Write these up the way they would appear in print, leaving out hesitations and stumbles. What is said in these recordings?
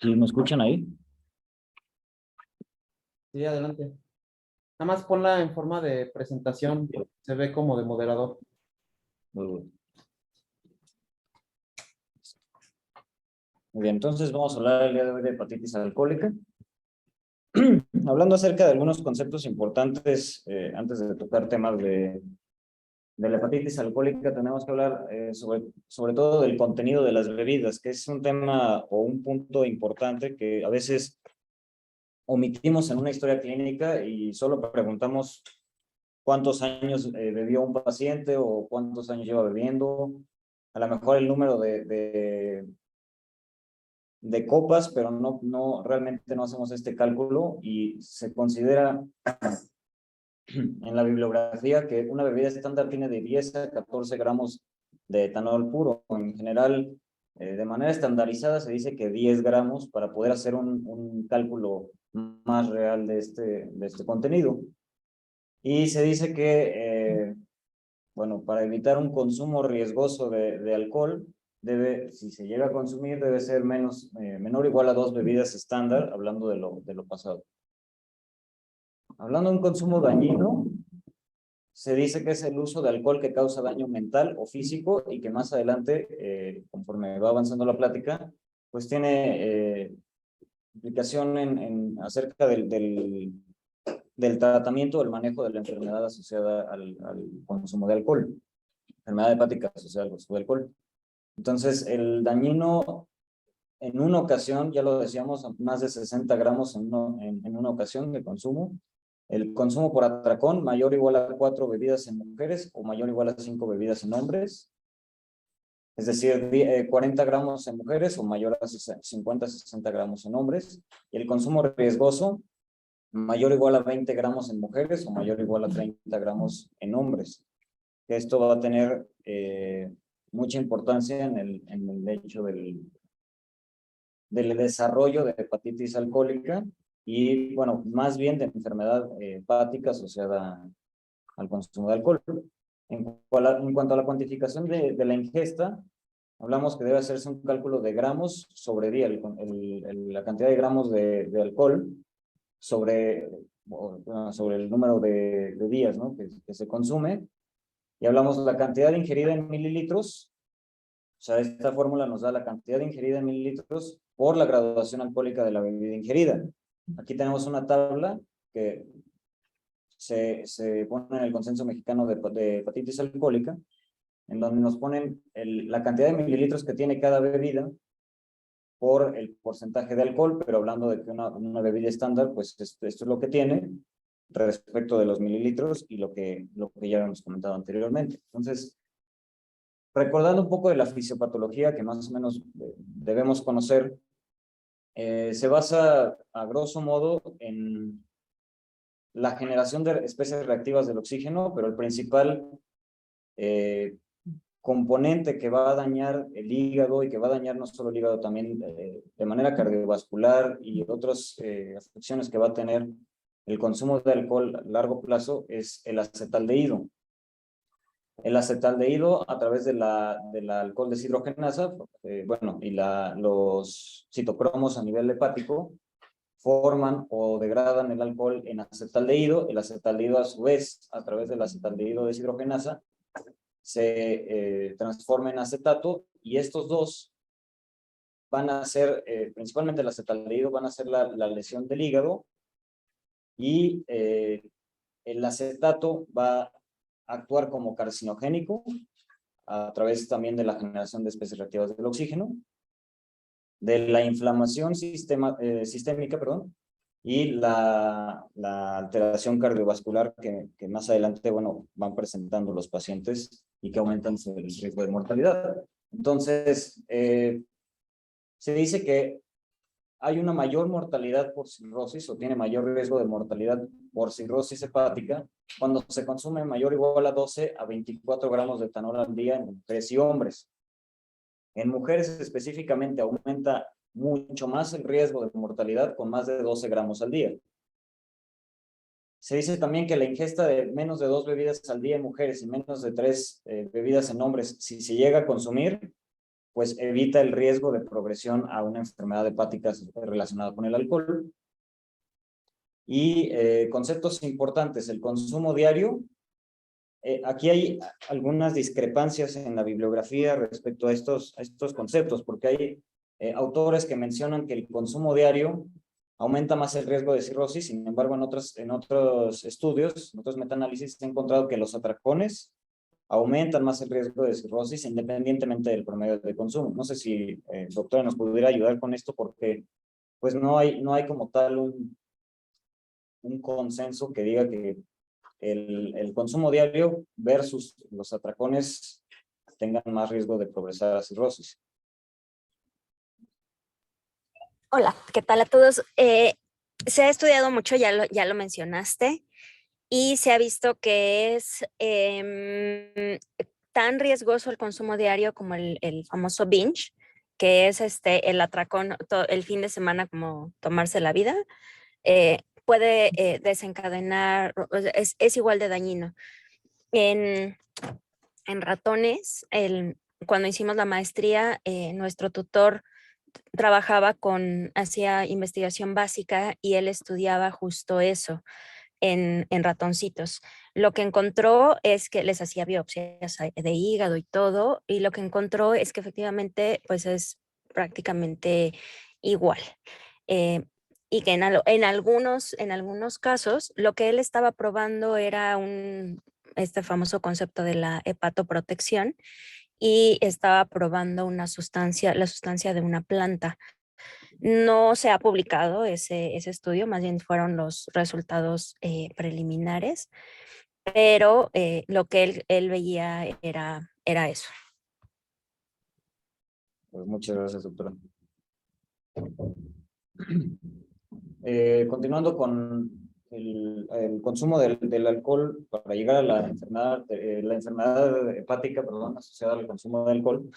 ¿Sí me escuchan ahí? Sí, adelante. Nada más ponla en forma de presentación. Se ve como de moderador. Muy bien, entonces vamos a hablar el día de hoy de hepatitis alcohólica. Hablando acerca de algunos conceptos importantes, antes de tocar temas de la hepatitis alcohólica, tenemos que hablar sobre todo del contenido de las bebidas, que es un tema o un punto importante que a veces omitimos en una historia clínica y solo preguntamos cuántos años bebió un paciente o cuántos años lleva bebiendo, a lo mejor el número de copas, pero realmente no hacemos este cálculo y se considera en la bibliografía que una bebida estándar tiene de 10 a 14 gramos de etanol puro. En general, de manera estandarizada se dice que 10 gramos para poder hacer un cálculo más real de este contenido. Y se dice que, bueno, para evitar un consumo riesgoso de alcohol, si se llega a consumir, debe ser menor o igual a 2 bebidas estándar, hablando de lo pasado. Hablando de un consumo dañino, se dice que es el uso de alcohol que causa daño mental o físico y que más adelante, conforme va avanzando la plática, pues tiene implicación acerca del tratamiento o el manejo de la enfermedad asociada al consumo de alcohol, enfermedad hepática asociada al consumo de alcohol. Entonces, el dañino en una ocasión, ya lo decíamos, más de 60 gramos en una ocasión de consumo. El consumo por atracón, mayor o igual a 4 bebidas en mujeres o mayor o igual a 5 bebidas en hombres. Es decir, 40 gramos en mujeres o mayor a 50-60 gramos en hombres. Y el consumo riesgoso, mayor o igual a 20 gramos en mujeres o mayor o igual a 30 gramos en hombres. Esto va a tener mucha importancia en el hecho del desarrollo de hepatitis alcohólica y, bueno, más bien de enfermedad hepática asociada al consumo de alcohol. En cuanto a la cuantificación de la ingesta, hablamos que debe hacerse un cálculo de gramos sobre día, la cantidad de gramos de alcohol sobre el número de días, ¿no? que se consume, y hablamos de la cantidad ingerida en mililitros. O sea, esta fórmula nos da la cantidad ingerida en mililitros por la graduación alcohólica de la bebida ingerida. Aquí tenemos una tabla que se pone en el Consenso Mexicano de Hepatitis Alcohólica, en donde nos ponen la cantidad de mililitros que tiene cada bebida por el porcentaje de alcohol, pero hablando de que una bebida estándar, pues esto es lo que tiene respecto de los mililitros y lo que ya habíamos comentado anteriormente. Entonces, recordando un poco de la fisiopatología que más o menos debemos conocer, se basa a grosso modo en la generación de especies reactivas del oxígeno, pero el principal componente que va a dañar el hígado y que va a dañar no solo el hígado, también de manera cardiovascular y otras afecciones que va a tener el consumo de alcohol a largo plazo es el acetaldehído. El acetaldehído, a través de la alcohol deshidrogenasa, bueno, y los citocromos a nivel hepático, forman o degradan el alcohol en acetaldehído. El acetaldehído, a su vez, a través del acetaldehído deshidrogenasa, se transforma en acetato, y estos dos van a ser, principalmente el acetaldehído, van a ser la lesión del hígado, y el acetato va a actuar como carcinogénico a través también de la generación de especies reactivas del oxígeno, de la inflamación sistémica, perdón, y la alteración cardiovascular que más adelante, bueno, van presentando los pacientes y que aumentan el riesgo de mortalidad. Entonces, se dice que hay una mayor mortalidad por cirrosis, o tiene mayor riesgo de mortalidad por cirrosis hepática, cuando se consume mayor o igual a 12 a 24 gramos de etanol al día en mujeres y hombres. En mujeres específicamente aumenta mucho más el riesgo de mortalidad con más de 12 gramos al día. Se dice también que la ingesta de menos de 2 bebidas al día en mujeres y menos de 3 bebidas en hombres, si se llega a consumir, pues evita el riesgo de progresión a una enfermedad hepática relacionada con el alcohol. Y conceptos importantes, el consumo diario. Aquí hay algunas discrepancias en la bibliografía respecto a estos conceptos, porque hay autores que mencionan que el consumo diario aumenta más el riesgo de cirrosis. Sin embargo, en otros estudios, en otros metaanálisis, se ha encontrado que los atracones aumentan más el riesgo de cirrosis independientemente del promedio de consumo. No sé si, doctora, nos pudiera ayudar con esto, porque pues no hay como tal un consenso que diga que el consumo diario versus los atracones tengan más riesgo de progresar a cirrosis. Hola, ¿qué tal a todos? Se ha estudiado mucho, ya lo mencionaste, y se ha visto que es tan riesgoso el consumo diario como el famoso binge, que es el atracón el fin de semana, como tomarse la vida. Puede desencadenar, es igual de dañino. En ratones, cuando hicimos la maestría, nuestro tutor hacía investigación básica y él estudiaba justo eso en ratoncitos. Lo que encontró es que les hacía biopsias de hígado y todo, y lo que encontró es que efectivamente pues es prácticamente igual. Y que en algunos casos lo que él estaba probando era este famoso concepto de la hepatoprotección, y estaba probando la sustancia de una planta. No se ha publicado ese estudio, más bien fueron los resultados preliminares, pero lo que él veía era eso. Pues muchas gracias, doctora. Continuando con el consumo del alcohol para llegar a la enfermedad hepática, perdón, asociada al consumo de alcohol,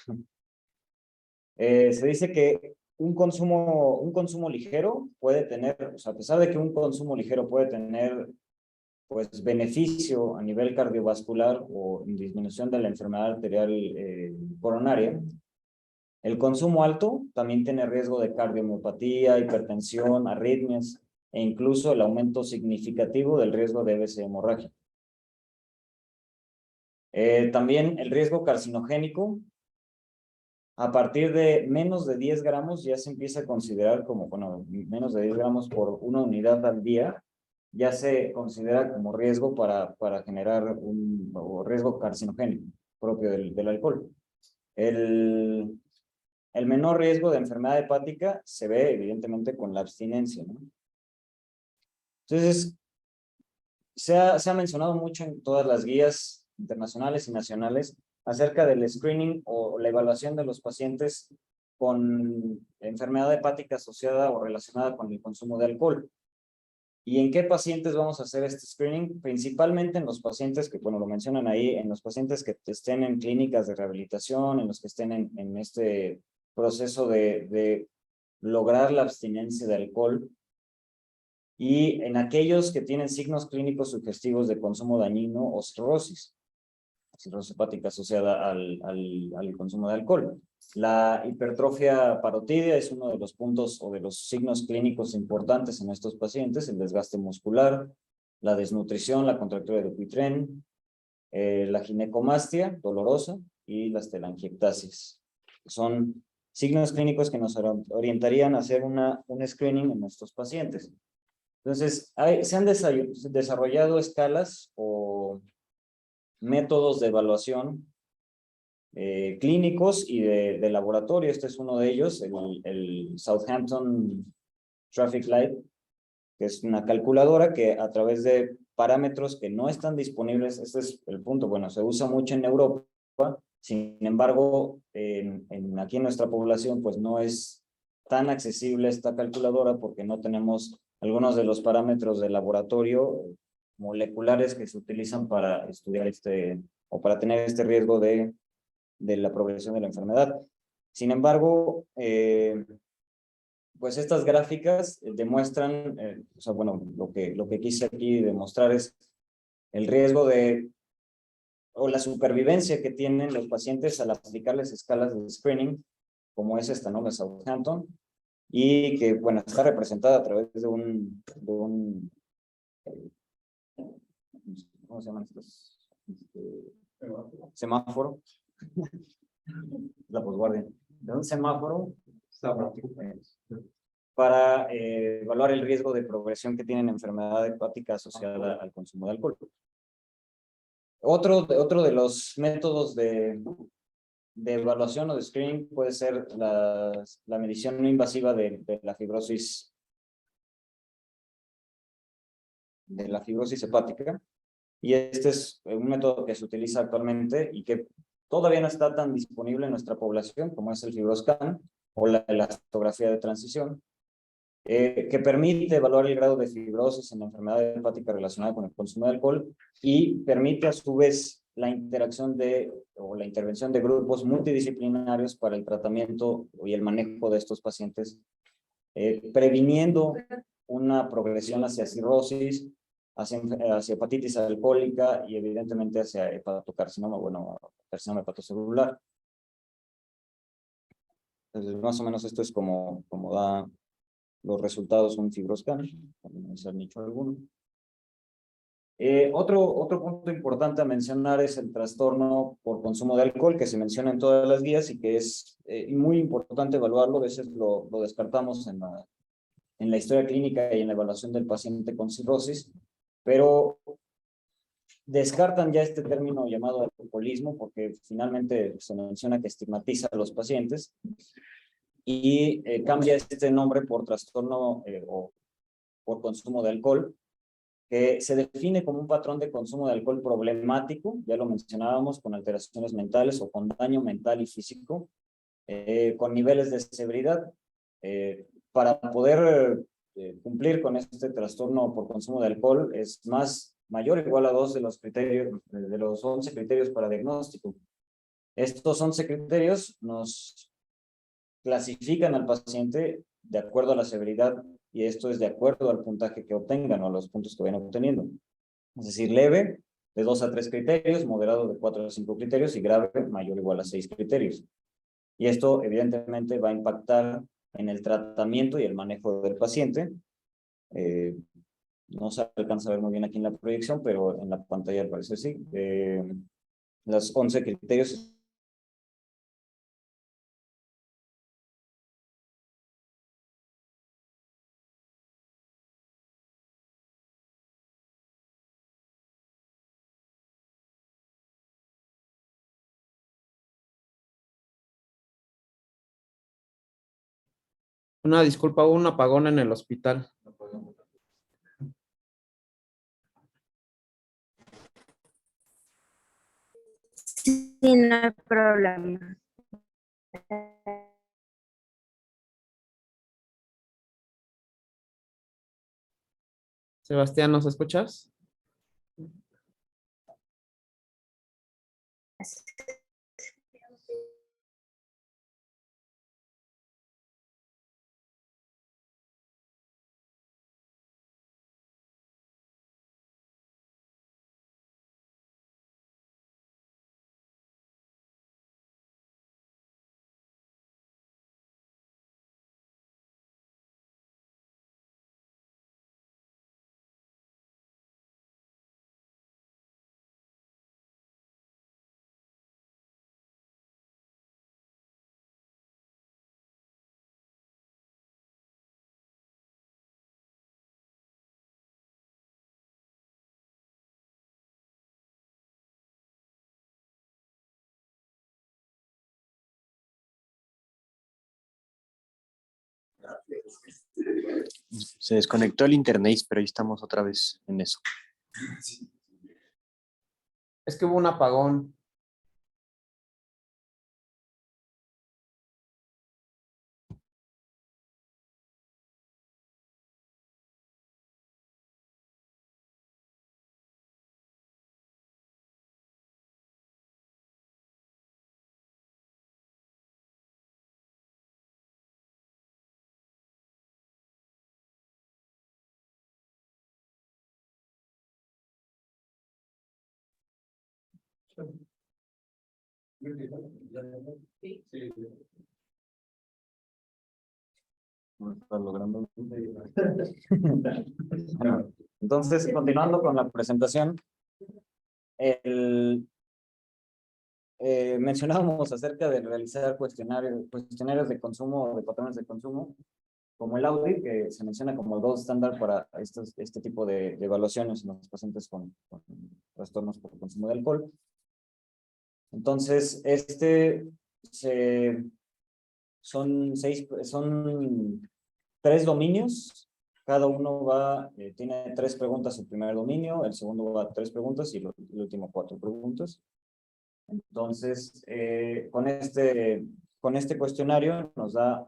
se dice que un consumo ligero puede tener, o sea, a pesar de que un consumo ligero puede tener pues beneficio a nivel cardiovascular o en disminución de la enfermedad arterial coronaria, el consumo alto también tiene riesgo de cardiomiopatía, hipertensión, arritmias e incluso el aumento significativo del riesgo de AVC hemorrágico. También el riesgo carcinogénico, a partir de menos de 10 gramos ya se empieza a considerar como, bueno, menos de 10 gramos por una unidad al día, ya se considera como riesgo para generar o riesgo carcinogénico propio del alcohol. El menor riesgo de enfermedad hepática se ve evidentemente con la abstinencia, ¿no? Entonces, se ha mencionado mucho en todas las guías internacionales y nacionales acerca del screening o la evaluación de los pacientes con enfermedad hepática asociada o relacionada con el consumo de alcohol. ¿Y en qué pacientes vamos a hacer este screening? Principalmente en los pacientes que, bueno, lo mencionan ahí, en los pacientes que estén en clínicas de rehabilitación, en los que estén en este proceso de lograr la abstinencia de alcohol, y en aquellos que tienen signos clínicos sugestivos de consumo dañino o cirrosis hepática asociada al consumo de alcohol. La hipertrofia parotídea es uno de los puntos o de los signos clínicos importantes en estos pacientes, el desgaste muscular, la desnutrición, la contractura de Dupuytren, la ginecomastia dolorosa y las telangiectasias. Son signos clínicos que nos orientarían a hacer un screening en estos pacientes. Entonces, se han desarrollado escalas o métodos de evaluación clínicos y de laboratorio. Este es uno de ellos, el Southampton Traffic Light, que es una calculadora que a través de parámetros que no están disponibles, este es el punto, bueno, se usa mucho en Europa, sin embargo, aquí en nuestra población pues no es tan accesible esta calculadora porque no tenemos algunos de los parámetros de laboratorio moleculares que se utilizan para estudiar o para tener este riesgo de la progresión de la enfermedad. Sin embargo, pues estas gráficas demuestran, o sea, bueno, lo que quise aquí demostrar es el riesgo o la supervivencia que tienen los pacientes al aplicarles escalas de screening como es esta, ¿no? La Southampton, y que, bueno, está representada a través de ¿cómo se llaman estos? Semáforo. La posguardia. De un semáforo para evaluar el riesgo de progresión que tienen enfermedad hepática asociada al consumo de alcohol. Otro de los métodos de evaluación o de screening puede ser la medición no invasiva de la fibrosis hepática. Y este es un método que se utiliza actualmente y que todavía no está tan disponible en nuestra población como es el FibroScan o la elastografía de transición, que permite evaluar el grado de fibrosis en la enfermedad hepática relacionada con el consumo de alcohol y permite a su vez la intervención de grupos multidisciplinarios para el tratamiento y el manejo de estos pacientes, previniendo una progresión hacia cirrosis, hacia hepatitis alcohólica y evidentemente hacia hepatocarcinoma, bueno, carcinoma hepatocelular. Entonces, más o menos esto es como da los resultados un FibroScan, no se han dicho alguno. Otro punto importante a mencionar es el trastorno por consumo de alcohol, que se menciona en todas las guías y que es muy importante evaluarlo. A veces lo descartamos en la historia clínica y en la evaluación del paciente con cirrosis, pero descartan ya este término llamado alcoholismo porque finalmente se menciona que estigmatiza a los pacientes y cambia este nombre por trastorno o por consumo de alcohol, que se define como un patrón de consumo de alcohol problemático, ya lo mencionábamos, con alteraciones mentales o con daño mental y físico, con niveles de severidad. Para poder cumplir con este trastorno por consumo de alcohol es mayor o igual a 2 de los criterios, de los 11 criterios para diagnóstico. Estos 11 criterios nos clasifican al paciente de acuerdo a la severidad y esto es de acuerdo al puntaje que obtengan o a los puntos que vayan obteniendo. Es decir, leve de 2 a 3 criterios, moderado de 4 a 5 criterios y grave mayor o igual a 6 criterios. Y esto evidentemente va a impactar en el tratamiento y el manejo del paciente. No se alcanza a ver muy bien aquí en la proyección, pero en la pantalla al parecer sí. Los 11 criterios. Una disculpa, hubo un apagón en el hospital. Sí, no hay problema. Sebastián, ¿nos escuchas? Se desconectó el internet, pero ahí estamos otra vez en eso. Es que hubo un apagón. No está logrando. Bueno, entonces, continuando con la presentación, mencionábamos acerca de realizar cuestionarios de consumo, de patrones de consumo, como el audit, que se menciona como el gold standard para este tipo de evaluaciones en los pacientes con trastornos por consumo de alcohol. Entonces, son 3 dominios. Cada uno tiene 3 preguntas el primer dominio, el segundo va a 3 preguntas y el último 4 preguntas. Entonces, con este cuestionario nos da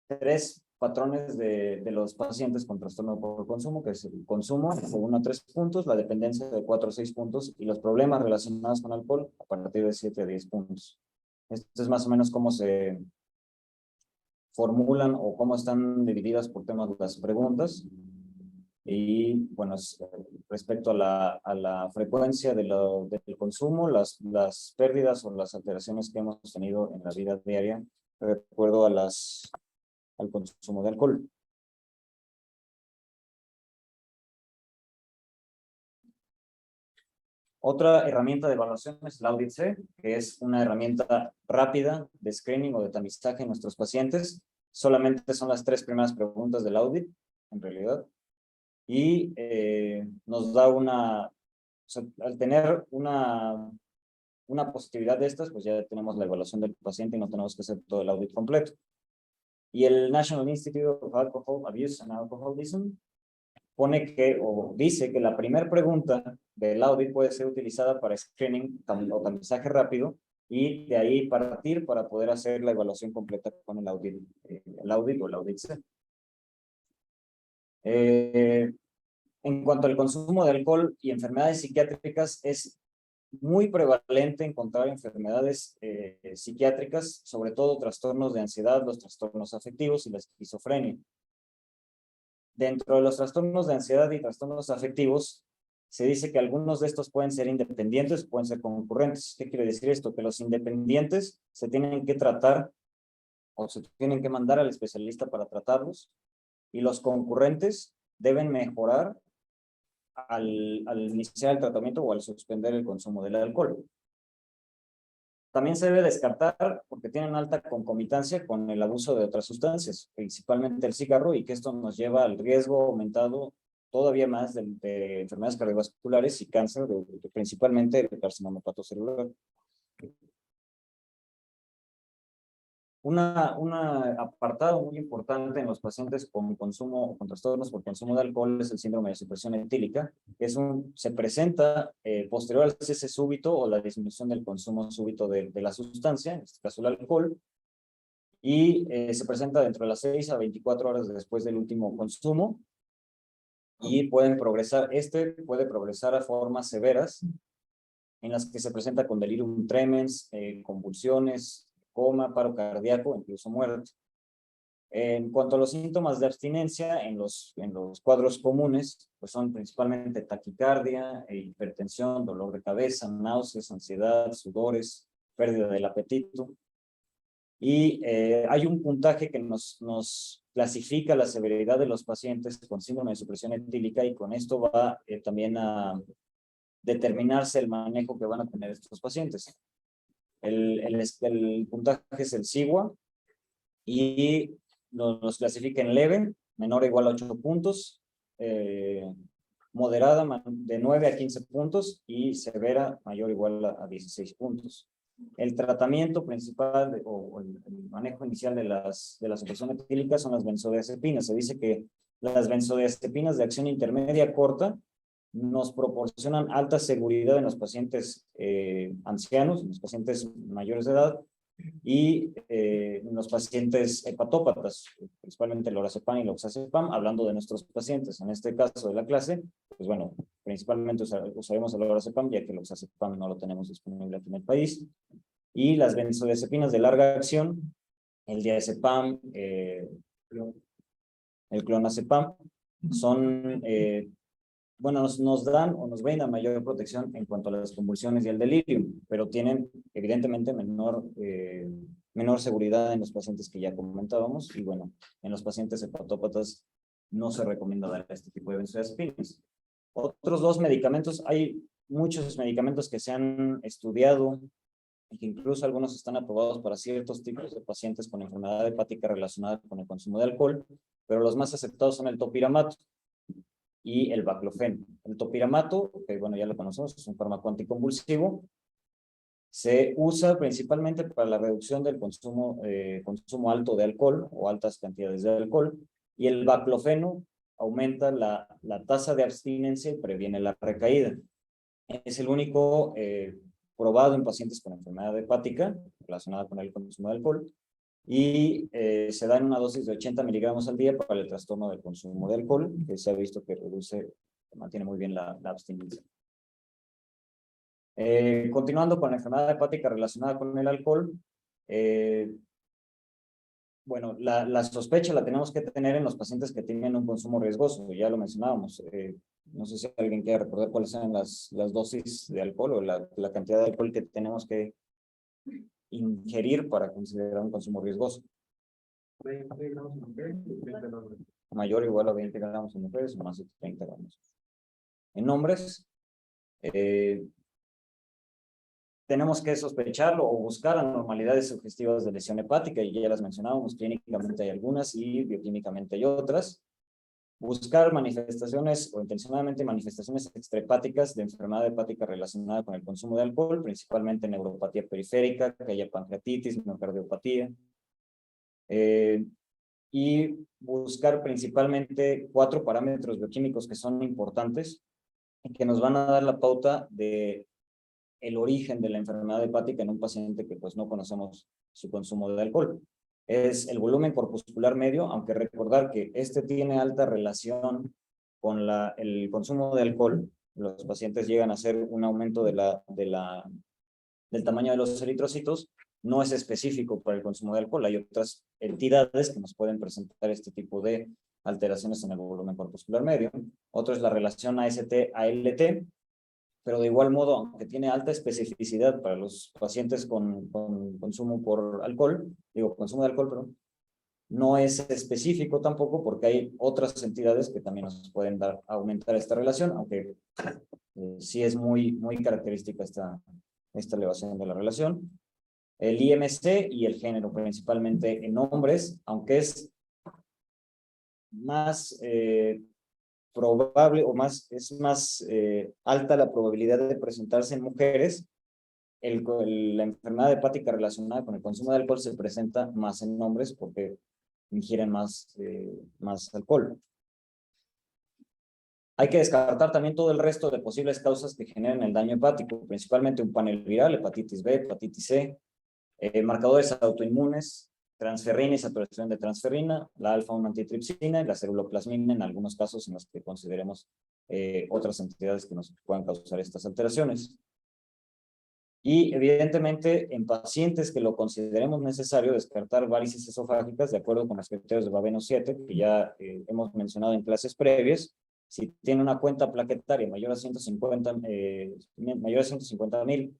3 patrones de los pacientes con trastorno por consumo, que es el consumo de 1 a 3 puntos, la dependencia de 4 a 6 puntos y los problemas relacionados con alcohol a partir de 7 a 10 puntos. Esto es más o menos cómo se formulan o cómo están divididas por temas las preguntas. Y bueno, respecto a la frecuencia del consumo, las pérdidas o las alteraciones que hemos tenido en la vida diaria de acuerdo al consumo de alcohol. Otra herramienta de evaluación es el Audit C, que es una herramienta rápida de screening o de tamizaje en nuestros pacientes. Solamente son las 3 primeras preguntas del audit, en realidad. Y nos da o sea, al tener una positividad de estas, pues ya tenemos la evaluación del paciente y no tenemos que hacer todo el audit completo. Y el National Institute of Alcohol Abuse and Alcoholism dice que la primera pregunta del audit puede ser utilizada para screening o tamizaje rápido y de ahí partir para poder hacer la evaluación completa con el audit o el audit C. En cuanto al consumo de alcohol y enfermedades psiquiátricas, es muy prevalente encontrar enfermedades psiquiátricas, sobre todo trastornos de ansiedad, los trastornos afectivos y la esquizofrenia. Dentro de los trastornos de ansiedad y trastornos afectivos, se dice que algunos de estos pueden ser independientes, pueden ser concurrentes. ¿Qué quiere decir esto? Que los independientes se tienen que tratar o se tienen que mandar al especialista para tratarlos, y los concurrentes deben mejorar al iniciar el tratamiento o al suspender el consumo del alcohol. También se debe descartar porque tienen alta concomitancia con el abuso de otras sustancias, principalmente el cigarro, y que esto nos lleva al riesgo aumentado todavía más de enfermedades cardiovasculares y cáncer, principalmente el carcinoma hepatocelular. Un apartado muy importante en los pacientes con trastornos por consumo de alcohol es el síndrome de supresión etílica, que se presenta posterior al cese súbito o la disminución del consumo súbito de la sustancia, en este caso el alcohol, y se presenta dentro de las 6 a 24 horas después del último consumo, y puede progresar a formas severas, en las que se presenta con delirium tremens, convulsiones, coma, paro cardíaco, incluso muerte. En cuanto a los síntomas de abstinencia, en los cuadros comunes, pues son principalmente taquicardia, hipertensión, dolor de cabeza, náuseas, ansiedad, sudores, pérdida del apetito. Y hay un puntaje que nos clasifica la severidad de los pacientes con síndrome de supresión etílica, y con esto va también a determinarse el manejo que van a tener estos pacientes. El puntaje es el SIGWA y nos clasifica en leve, menor o igual a 8 puntos, moderada de 9 a 15 puntos y severa mayor o igual a 16 puntos. El tratamiento principal o el manejo inicial de la supresión etílica son las benzodiazepinas. Se dice que las benzodiazepinas de acción intermedia corta nos proporcionan alta seguridad en los pacientes ancianos, en los pacientes mayores de edad y en los pacientes hepatópatas, principalmente el lorazepam y el oxazepam, hablando de nuestros pacientes. En este caso de la clase, pues bueno, principalmente usaremos el lorazepam, ya que el oxazepam no lo tenemos disponible aquí en el país. Y las benzodiazepinas de larga acción, el diazepam, el clonazepam, son bueno, nos dan o nos brindan mayor protección en cuanto a las convulsiones y el delirio, pero tienen evidentemente menor menor seguridad en los pacientes que ya comentábamos, y bueno, en los pacientes hepatópatas no se recomienda dar este tipo de benzodiazepinas. Otros dos medicamentos, hay muchos medicamentos que se han estudiado y que incluso algunos están aprobados para ciertos tipos de pacientes con enfermedad hepática relacionada con el consumo de alcohol, pero los más aceptados son el topiramato y el baclofeno. El topiramato, que bueno, ya lo conocemos, es un fármaco anticonvulsivo, se usa principalmente para la reducción del consumo alto de alcohol o altas cantidades de alcohol, y el baclofeno aumenta la tasa de abstinencia y previene la recaída. Es el único probado en pacientes con enfermedad hepática relacionada con el consumo de alcohol, y se da en una dosis de 80 miligramos al día para el trastorno del consumo de alcohol, que se ha visto que mantiene muy bien la abstinencia. Continuando con la enfermedad hepática relacionada con el alcohol, bueno, la sospecha la tenemos que tener en los pacientes que tienen un consumo riesgoso, ya lo mencionábamos. No sé si alguien quiere recordar cuáles son las dosis de alcohol o la cantidad de alcohol que tenemos que ingerir para considerar un consumo riesgoso. 20 gramos en mujeres y 30 en hombres. Mayor o igual a 20 gramos en mujeres o más de 30 gramos. En hombres, tenemos que sospecharlo o buscar anormalidades sugestivas de lesión hepática, y ya las mencionábamos, clínicamente hay algunas y bioquímicamente hay otras. Buscar manifestaciones o intencionadamente manifestaciones extrahepáticas de enfermedad hepática relacionada con el consumo de alcohol, principalmente neuropatía periférica, que haya pancreatitis, miocardiopatía. Y buscar principalmente 4 parámetros bioquímicos que son importantes y que nos van a dar la pauta de el origen de la enfermedad hepática en un paciente que pues no conocemos su consumo de alcohol. Es el volumen corpuscular medio, aunque recordar que este tiene alta relación con el consumo de alcohol. Los pacientes llegan a hacer un aumento del tamaño de los eritrocitos, no es específico para el consumo de alcohol. Hay otras entidades que nos pueden presentar este tipo de alteraciones en el volumen corpuscular medio. Otro es la relación AST-ALT, pero de igual modo, aunque tiene alta especificidad para los pacientes con consumo consumo de alcohol, perdón, no es específico tampoco porque hay otras entidades que también nos pueden aumentar esta relación, aunque sí es muy característica esta elevación de la relación. El IMC y el género, principalmente en hombres, aunque es más probable o es más alta la probabilidad de presentarse en mujeres, la enfermedad hepática relacionada con el consumo de alcohol se presenta más en hombres porque ingieren más alcohol. Hay que descartar también todo el resto de posibles causas que generen el daño hepático, principalmente un panel viral, hepatitis B, hepatitis C, marcadores autoinmunes, transferrina y saturación de transferrina, la alfa-1 antitripsina y la ceruloplasmina en algunos casos en los que consideremos otras entidades que nos puedan causar estas alteraciones. Y evidentemente en pacientes que lo consideremos necesario descartar varices esofágicas de acuerdo con los criterios de Babeno 7 que ya hemos mencionado en clases previas. Si tiene una cuenta plaquetaria mayor a 150,000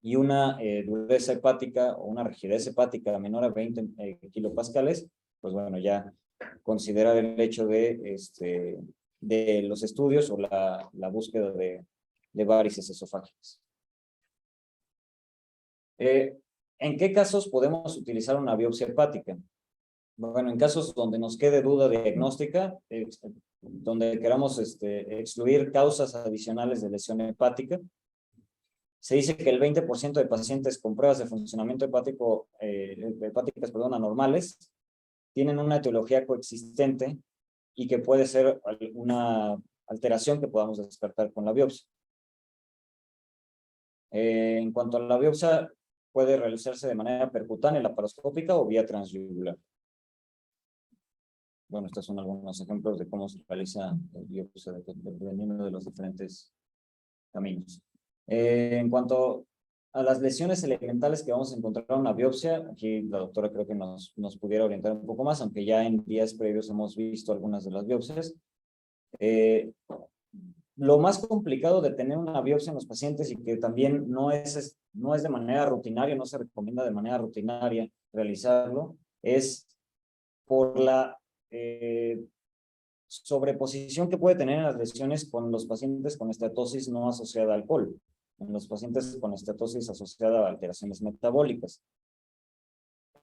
y una dureza hepática o una rigidez hepática menor a 20 kilopascales, pues bueno, ya considerar el hecho de los estudios o la búsqueda de varices esofágicas. ¿En qué casos podemos utilizar una biopsia hepática? Bueno, en casos donde nos quede duda diagnóstica, donde queramos excluir causas adicionales de lesión hepática, se dice que el 20% de pacientes con pruebas de funcionamiento hepáticas anormales tienen una etiología coexistente y que puede ser una alteración que podamos descartar con la biopsia. En cuanto a la biopsia, puede realizarse de manera percutánea, laparoscópica o vía transyugular. Bueno, estos son algunos ejemplos de cómo se realiza la biopsia dependiendo de los diferentes caminos. En cuanto a las lesiones elementales que vamos a encontrar en una biopsia, aquí la doctora creo que nos pudiera orientar un poco más, aunque ya en días previos hemos visto algunas de las biopsias. Lo más complicado de tener una biopsia en los pacientes y que también no es de manera rutinaria, no se recomienda de manera rutinaria realizarlo es por la sobreposición que puede tener en las lesiones con los pacientes con esteatosis no asociada a alcohol, en los pacientes con esteatosis asociada a alteraciones metabólicas.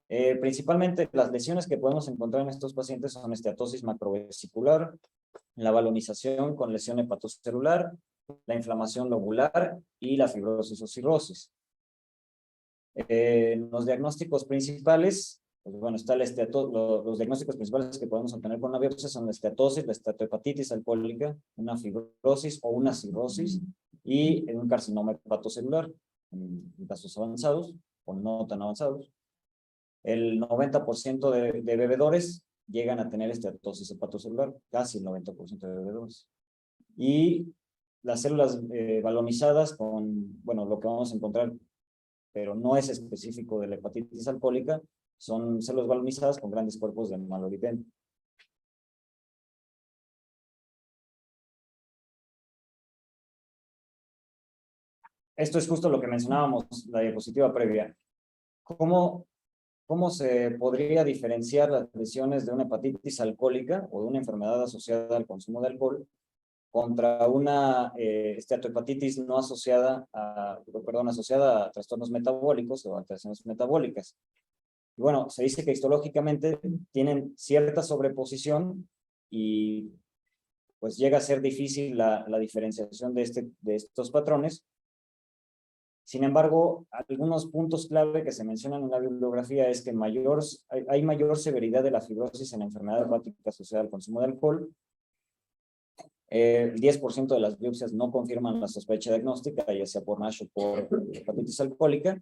Principalmente las lesiones que podemos encontrar en estos pacientes son esteatosis macrovesicular, la balonización con lesión hepatocelular, la inflamación lobular y la fibrosis o cirrosis. Los diagnósticos principales, pues bueno, está los diagnósticos principales que podemos obtener con una biopsia son la esteatosis, la estatohepatitis alcohólica, una fibrosis o una cirrosis y un carcinoma hepatocelular en casos avanzados o no tan avanzados. El 90% de bebedores llegan a tener esteatosis hepatocelular, casi el 90% de bebedores. Y las células balonizadas con, bueno, lo que vamos a encontrar, pero no es específico de la hepatitis alcohólica, son células balonizadas con grandes cuerpos de malolipemia. Esto es justo lo que mencionábamos en la diapositiva previa. ¿Cómo se podría diferenciar las lesiones de una hepatitis alcohólica o de una enfermedad asociada al consumo de alcohol contra una esteatohepatitis no asociada a, asociada a trastornos metabólicos o alteraciones metabólicas? Y bueno, se dice que histológicamente tienen cierta sobreposición y pues llega a ser difícil la diferenciación de estos patrones. Sin embargo, algunos puntos clave que se mencionan en la bibliografía es que hay mayor severidad de la fibrosis en la enfermedad hepática asociada al consumo de alcohol. El 10% de las biopsias no confirman la sospecha diagnóstica, ya sea por NASH o por hepatitis alcohólica.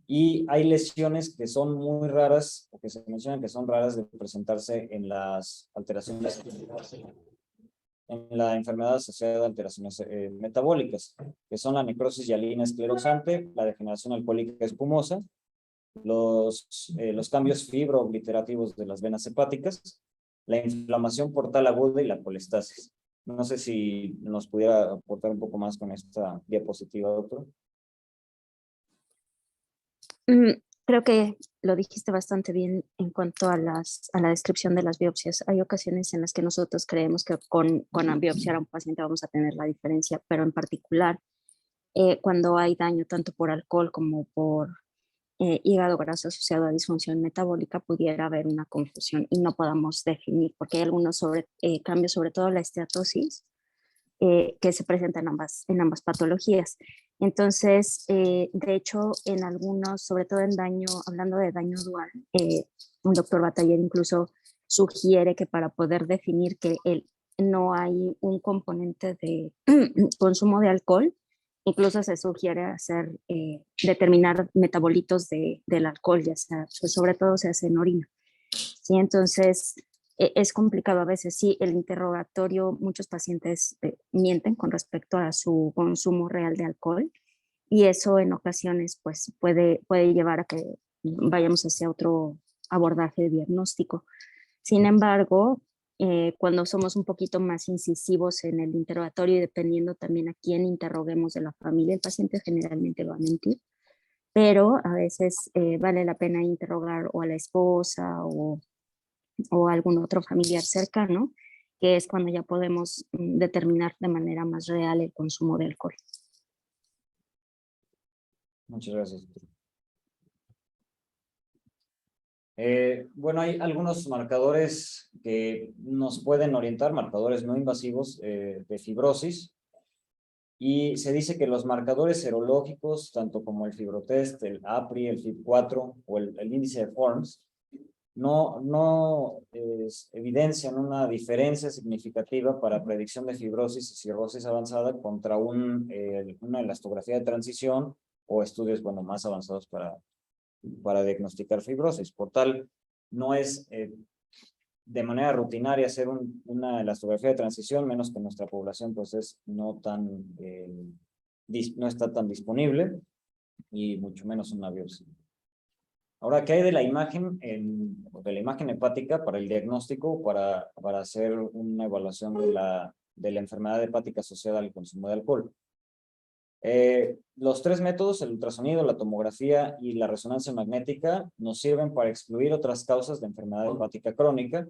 Y hay lesiones que son muy raras, o que se mencionan que son raras de presentarse en las alteraciones, en la enfermedad asociada a alteraciones metabólicas, que son la necrosis hialina esclerosante, la degeneración alcohólica espumosa, los cambios fibroobliterativos de las venas hepáticas, la inflamación portal aguda y la colestasis. No sé si nos pudiera aportar un poco más con esta diapositiva, doctor. Creo que lo dijiste bastante bien en cuanto a la descripción de las biopsias. Hay ocasiones en las que nosotros creemos que con biopsiar a un paciente vamos a tener la diferencia, pero en particular cuando hay daño tanto por alcohol como por hígado graso asociado a disfunción metabólica, pudiera haber una confusión y no podamos definir, porque hay algunos cambios, sobre todo la esteatosis, que se presenta en ambas patologías. Entonces, de hecho, en algunos, sobre todo en daño, hablando de daño dual, un doctor Bataller incluso sugiere que para poder definir que no hay un componente de consumo de alcohol, incluso se sugiere determinar metabolitos del alcohol, ya sea, pues sobre todo se hace en orina. ¿Sí? Entonces, es complicado a veces. Sí, el interrogatorio, muchos pacientes mienten con respecto a su consumo real de alcohol y eso en ocasiones pues puede llevar a que vayamos hacia otro abordaje diagnóstico. Sin embargo, cuando somos un poquito más incisivos en el interrogatorio y dependiendo también a quién interroguemos de la familia, el paciente generalmente va a mentir, pero a veces vale la pena interrogar o a la esposa o algún otro familiar cercano, que es cuando ya podemos determinar de manera más real el consumo de alcohol. Muchas gracias, doctor. Bueno, hay algunos marcadores que nos pueden orientar, marcadores no invasivos de fibrosis, y se dice que los marcadores serológicos, tanto como el fibrotest, el APRI, el FIB4 o el índice de Forms, no evidencian una diferencia significativa para predicción de fibrosis y cirrosis avanzada contra una elastografía de transición o estudios, bueno, más avanzados para diagnosticar fibrosis. Por tal, no es de manera rutinaria hacer una elastografía de transición, menos que nuestra población pues no está tan disponible, y mucho menos una biopsia. Ahora, ¿qué hay de la imagen hepática para el diagnóstico, para hacer una evaluación de la enfermedad hepática asociada al consumo de alcohol? Los tres métodos, el ultrasonido, la tomografía y la resonancia magnética, nos sirven para excluir otras causas de enfermedad hepática crónica.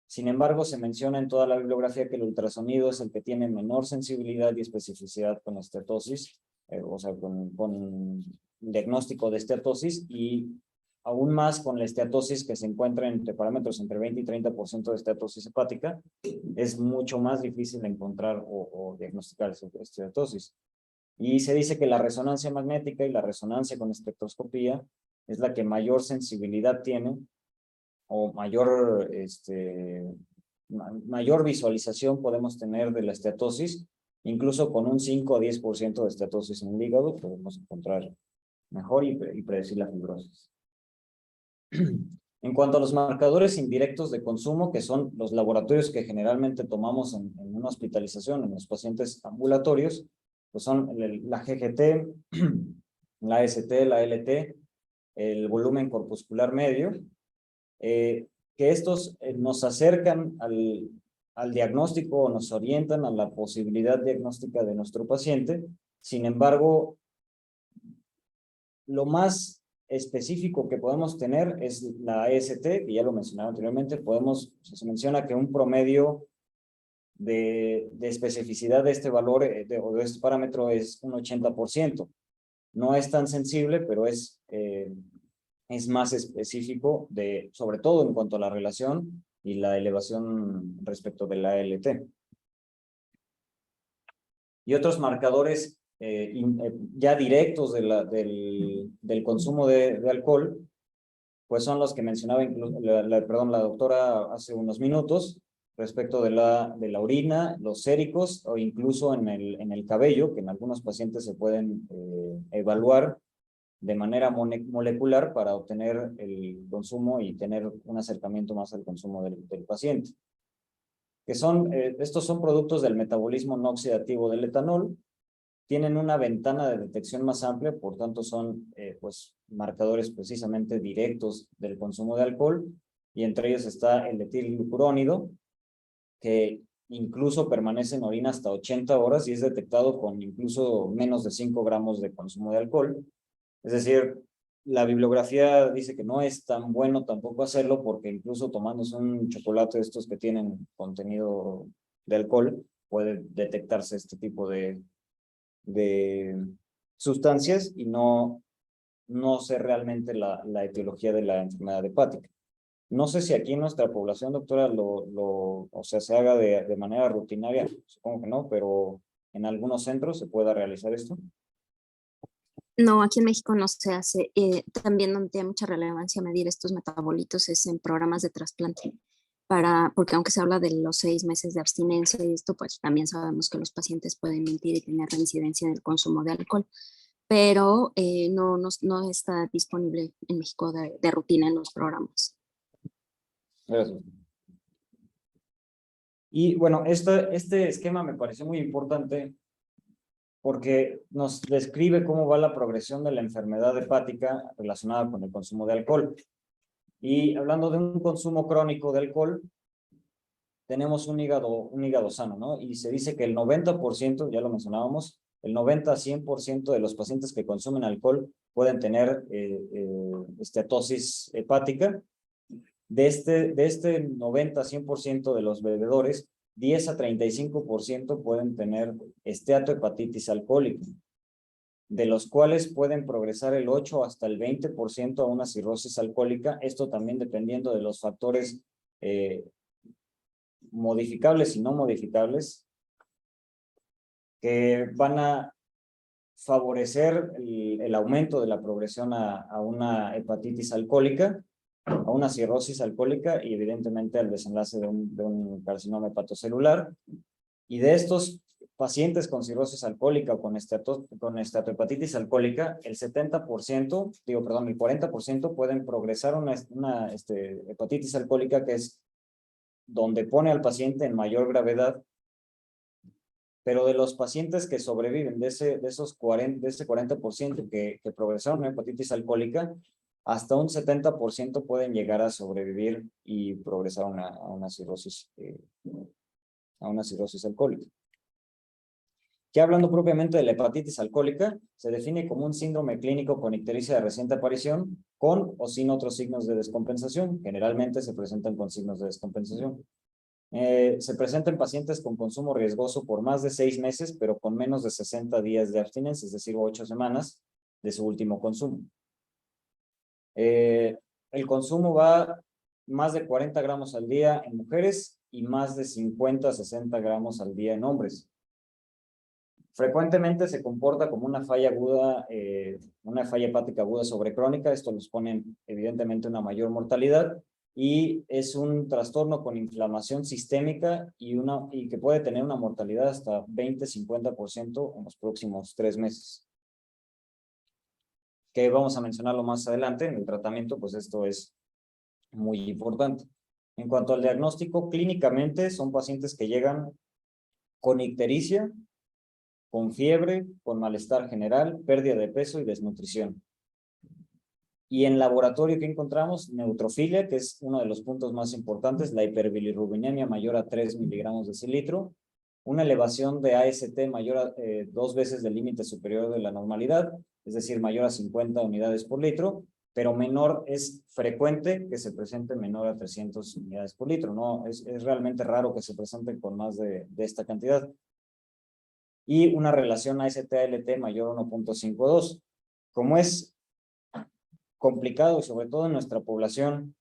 Sin embargo, se menciona en toda la bibliografía que el ultrasonido es el que tiene menor sensibilidad y especificidad con la esteatosis, o sea, con diagnóstico de esteatosis, y aún más con la esteatosis que se encuentra entre parámetros entre 20 y 30% de esteatosis hepática, es mucho más difícil encontrar o diagnosticar esteatosis. Y se dice que la resonancia magnética y la resonancia con espectroscopía es la que mayor sensibilidad tiene o mayor visualización podemos tener de la esteatosis, incluso con un 5 o 10% de esteatosis en el hígado podemos encontrar mejor y predecir la fibrosis. En cuanto a los marcadores indirectos de consumo, que son los laboratorios que generalmente tomamos en una hospitalización en los pacientes ambulatorios, pues son la GGT, la AST, la LT, el volumen corpuscular medio, que estos nos acercan al diagnóstico o nos orientan a la posibilidad diagnóstica de nuestro paciente. Sin embargo, lo más específico que podemos tener es la AST, que ya lo mencionaba anteriormente. Se menciona que un promedio de especificidad de este valor o de este parámetro es un 80%. No es tan sensible, pero es más específico, sobre todo en cuanto a la relación y la elevación respecto de la ALT. Y otros marcadores ya directos del consumo de alcohol, pues son los que mencionaba incluso la doctora hace unos minutos, respecto de la orina, los séricos o incluso en el cabello, que en algunos pacientes se pueden evaluar de manera molecular para obtener el consumo y tener un acercamiento más al consumo del paciente. Estos son productos del metabolismo no oxidativo del etanol, tienen una ventana de detección más amplia, por tanto son marcadores precisamente directos del consumo de alcohol, y entre ellos está el etilglucurónido, que incluso permanece en orina hasta 80 horas y es detectado con incluso menos de 5 gramos de consumo de alcohol. Es decir, la bibliografía dice que no es tan bueno tampoco hacerlo, porque incluso tomándose un chocolate de estos que tienen contenido de alcohol, puede detectarse este tipo de sustancias y no sé realmente la etiología de la enfermedad hepática. No sé si aquí en nuestra población, doctora, se haga de manera rutinaria, supongo que no, pero en algunos centros se pueda realizar esto. No, aquí en México no se hace. También donde tiene mucha relevancia medir estos metabolitos es en programas de trasplante, porque aunque se habla de los 6 meses de abstinencia y esto, pues también sabemos que los pacientes pueden mentir y tener reincidencia en el consumo de alcohol, pero no está disponible en México de rutina en los programas. Gracias. Y bueno, este esquema me pareció muy importante porque nos describe cómo va la progresión de la enfermedad hepática relacionada con el consumo de alcohol. Y hablando de un consumo crónico de alcohol, tenemos un hígado sano, ¿no? Y se dice que el 90%, ya lo mencionábamos, el 90 a 100% de los pacientes que consumen alcohol pueden tener esteatosis hepática. De este 90 a 100% de los bebedores, 10 a 35% pueden tener esteatohepatitis alcohólica, de los cuales pueden progresar el 8 hasta el 20% a una cirrosis alcohólica, esto también dependiendo de los factores modificables y no modificables, que van a favorecer el aumento de la progresión a una hepatitis alcohólica, a una cirrosis alcohólica y evidentemente al desenlace de un carcinoma hepatocelular. Y de estos pacientes con cirrosis alcohólica o con esteatohepatitis alcohólica, el 40% pueden progresar una hepatitis alcohólica, que es donde pone al paciente en mayor gravedad. Pero de los pacientes que sobreviven, de ese 40% que progresaron a hepatitis alcohólica, hasta un 70% pueden llegar a sobrevivir y progresar a una cirrosis alcohólica. Que hablando propiamente de la hepatitis alcohólica, se define como un síndrome clínico con ictericia de reciente aparición, con o sin otros signos de descompensación. Generalmente se presentan con signos de descompensación. Se presenta en pacientes con consumo riesgoso por más de 6 meses, pero con menos de 60 días de abstinencia, es decir, 8 semanas de su último consumo. El consumo va más de 40 gramos al día en mujeres y más de 50 a 60 gramos al día en hombres. Frecuentemente se comporta como una falla aguda, una falla hepática aguda sobrecrónica. Esto nos pone evidentemente una mayor mortalidad y es un trastorno con inflamación sistémica y que puede tener una mortalidad hasta 20-50% en los próximos 3 meses. Que vamos a mencionarlo más adelante en el tratamiento, pues esto es muy importante. En cuanto al diagnóstico, clínicamente son pacientes que llegan con ictericia, con fiebre, con malestar general, pérdida de peso y desnutrición. Y en laboratorio, ¿qué encontramos? Neutrofilia, que es uno de los puntos más importantes, la hiperbilirrubinemia mayor a 3 miligramos de decilitro, una elevación de AST mayor a 2 veces del límite superior de la normalidad, es decir, mayor a 50 unidades por litro, pero menor, es frecuente que se presente menor a 300 unidades por litro, ¿no? Es realmente raro que se presente con más de esta cantidad. Y una relación AST-ALT mayor a 1.52. Como es complicado, y sobre todo en nuestra población,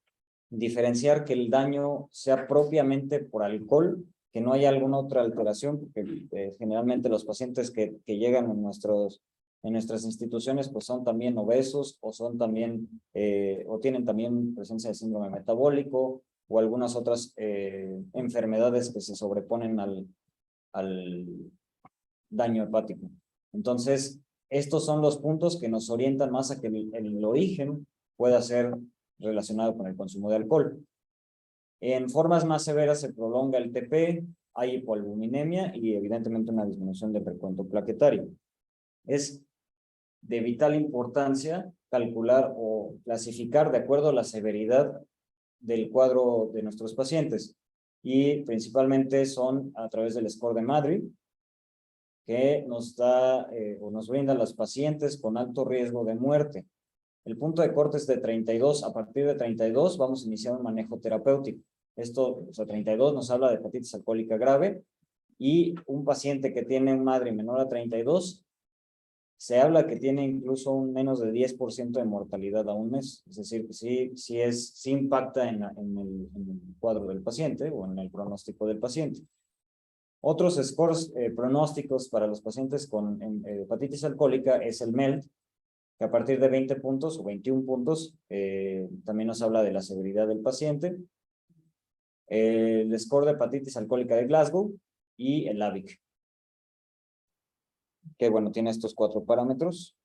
diferenciar que el daño sea propiamente por alcohol, que no haya alguna otra alteración, porque generalmente los pacientes que llegan en nuestras instituciones pues son también obesos o son también o tienen también presencia de síndrome metabólico o algunas otras enfermedades que se sobreponen al daño hepático. Entonces, estos son los puntos que nos orientan más a que el origen pueda ser relacionado con el consumo de alcohol. En formas más severas se prolonga el TP, hay hipoalbuminemia y evidentemente una disminución de precuento plaquetario. Es de vital importancia calcular o clasificar de acuerdo a la severidad del cuadro de nuestros pacientes y principalmente son a través del score de Madrid, que nos da o nos brinda a los pacientes con alto riesgo de muerte. El punto de corte es de 32. A partir de 32 vamos a iniciar un manejo terapéutico. Esto, o sea, 32 nos habla de hepatitis alcohólica grave y un paciente que tiene un Madrid menor a 32, se habla que tiene incluso un menos de 10% de mortalidad a un mes. Es decir, que sí impacta en el cuadro del paciente o en el pronóstico del paciente. Otros scores pronósticos para los pacientes con hepatitis alcohólica es el MELD, que a partir de 20 puntos o 21 puntos también nos habla de la severidad del paciente. El score de hepatitis alcohólica de Glasgow y el AVIC, que bueno, tiene estos 4 parámetros.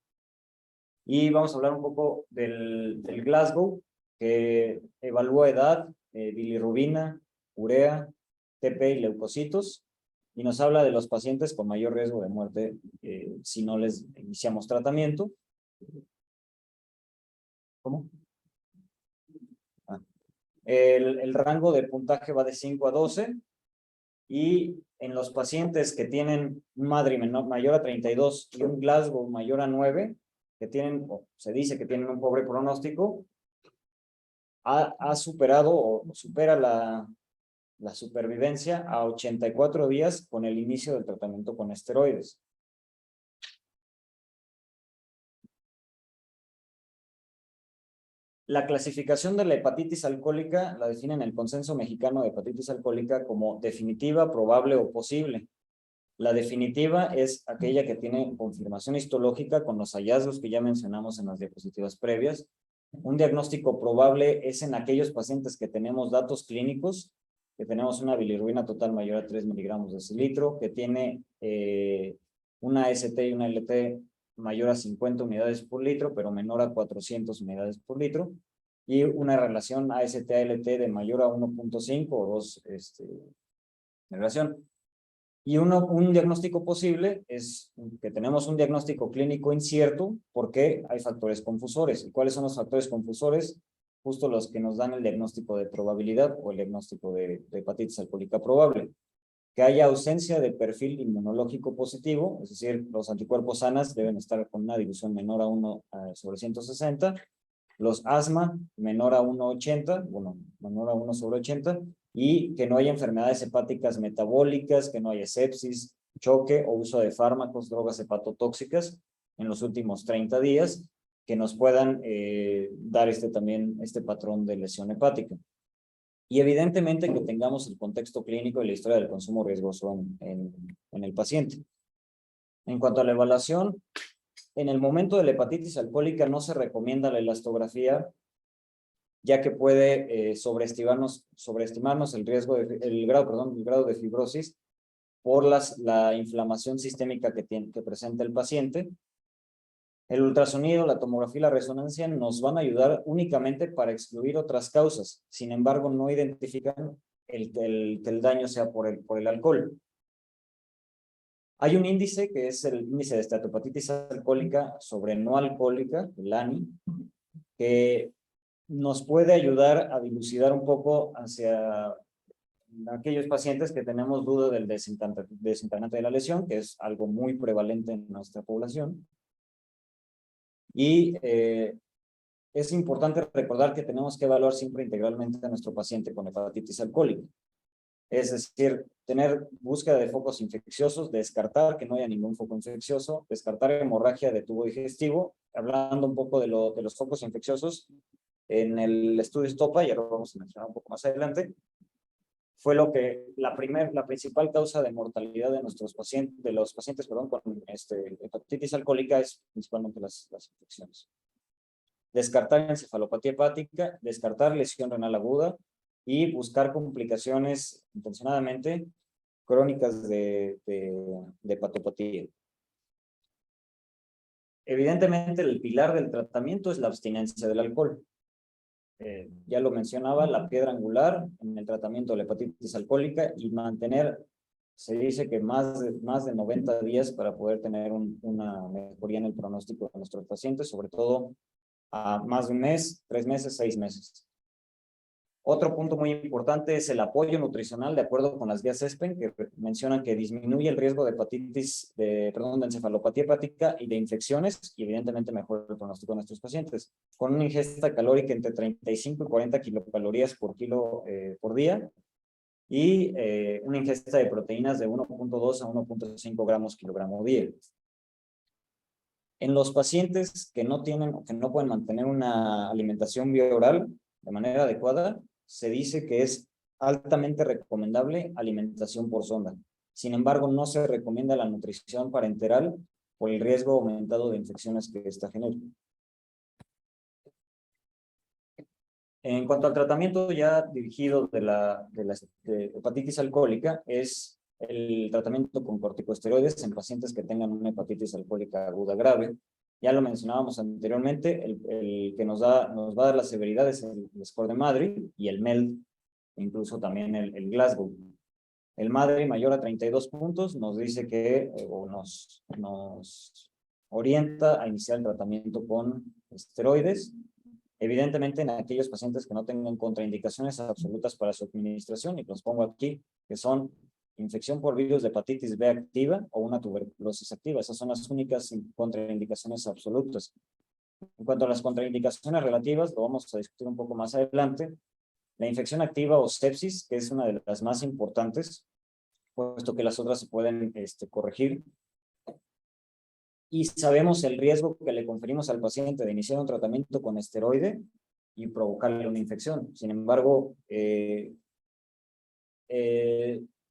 Y vamos a hablar un poco del Glasgow, que evalúa edad, bilirrubina, urea, TP y leucocitos. Y nos habla de los pacientes con mayor riesgo de muerte si no les iniciamos tratamiento. ¿Cómo? El rango de puntaje va de 5 a 12 y en los pacientes que tienen un Madrid mayor a 32 y un Glasgow mayor a 9, que tienen, o se dice que tienen un pobre pronóstico, ha superado o supera la supervivencia a 84 días con el inicio del tratamiento con esteroides. La clasificación de la hepatitis alcohólica la define en el Consenso Mexicano de Hepatitis Alcohólica como definitiva, probable o posible. La definitiva es aquella que tiene confirmación histológica con los hallazgos que ya mencionamos en las diapositivas previas. Un diagnóstico probable es en aquellos pacientes que tenemos datos clínicos, que tenemos una bilirrubina total mayor a 3 miligramos de decilitro, que tiene una AST y una LT mayor a 50 unidades por litro, pero menor a 400 unidades por litro, y una relación AST-ALT de mayor a 1.5 o 2 relación. Y un diagnóstico posible es que tenemos un diagnóstico clínico incierto porque hay factores confusores. ¿Y cuáles son los factores confusores? Justo los que nos dan el diagnóstico de probabilidad o el diagnóstico de hepatitis alcohólica probable, que haya ausencia de perfil inmunológico positivo, es decir, los anticuerpos sanas deben estar con una dilución menor a 1 sobre 160, los asma menor a 1,80, bueno, menor a 1 sobre 80, y que no haya enfermedades hepáticas metabólicas, que no haya sepsis, choque o uso de fármacos, drogas hepatotóxicas en los últimos 30 días, que nos puedan dar este patrón de lesión hepática. Y evidentemente que tengamos el contexto clínico y la historia del consumo riesgoso en el paciente. En cuanto a la evaluación, en el momento de la hepatitis alcohólica no se recomienda la elastografía, ya que puede sobreestimarnos el grado de fibrosis por la inflamación sistémica que presenta el paciente. El ultrasonido, la tomografía y la resonancia nos van a ayudar únicamente para excluir otras causas. Sin embargo, no identifican que el daño sea por el alcohol. Hay un índice que es el índice de esteatopatitis alcohólica sobre no alcohólica, el ANI, que nos puede ayudar a dilucidar un poco hacia aquellos pacientes que tenemos duda del desencadenante de la lesión, que es algo muy prevalente en nuestra población. Y es importante recordar que tenemos que evaluar siempre integralmente a nuestro paciente con hepatitis alcohólica. Es decir, tener búsqueda de focos infecciosos, descartar que no haya ningún foco infeccioso, descartar hemorragia de tubo digestivo. Hablando un poco de los focos infecciosos, en el estudio STOPA, ya lo vamos a mencionar un poco más adelante, fue la principal causa de mortalidad de los pacientes con hepatitis alcohólica es principalmente las infecciones. Descartar encefalopatía hepática, descartar lesión renal aguda y buscar complicaciones intencionadamente crónicas de hepatopatía. Evidentemente, el pilar del tratamiento es la abstinencia del alcohol. Ya lo mencionaba, la piedra angular en el tratamiento de la hepatitis alcohólica y mantener, se dice que más de 90 días para poder tener una mejoría en el pronóstico de nuestros pacientes, sobre todo a más de un mes, 3 meses, 6 meses. Otro punto muy importante es el apoyo nutricional de acuerdo con las guías ESPEN, que mencionan que disminuye el riesgo de de encefalopatía hepática y de infecciones, y evidentemente mejora el pronóstico de nuestros pacientes, con una ingesta calórica entre 35 y 40 kilocalorías por kilo por día, y una ingesta de proteínas de 1.2 a 1.5 gramos kilogramo día. En los pacientes que no pueden mantener una alimentación bioral de manera adecuada, se dice que es altamente recomendable alimentación por sonda. Sin embargo, no se recomienda la nutrición parenteral por el riesgo aumentado de infecciones que esta genera. En cuanto al tratamiento ya dirigido de la hepatitis alcohólica, es el tratamiento con corticosteroides en pacientes que tengan una hepatitis alcohólica aguda grave. Ya lo mencionábamos anteriormente, el que nos va a dar la severidad es el score de Madrid y el MELD, incluso también el Glasgow. El Madrid mayor a 32 puntos nos dice que, o nos orienta a iniciar el tratamiento con esteroides, evidentemente en aquellos pacientes que no tengan contraindicaciones absolutas para su administración, y los pongo aquí, que son infección por virus de hepatitis B activa o una tuberculosis activa. Esas son las únicas contraindicaciones absolutas. En cuanto a las contraindicaciones relativas, lo vamos a discutir un poco más adelante. La infección activa o sepsis, que es una de las más importantes, puesto que las otras se pueden corregir. Y sabemos el riesgo que le conferimos al paciente de iniciar un tratamiento con esteroide y provocarle una infección. Sin embargo,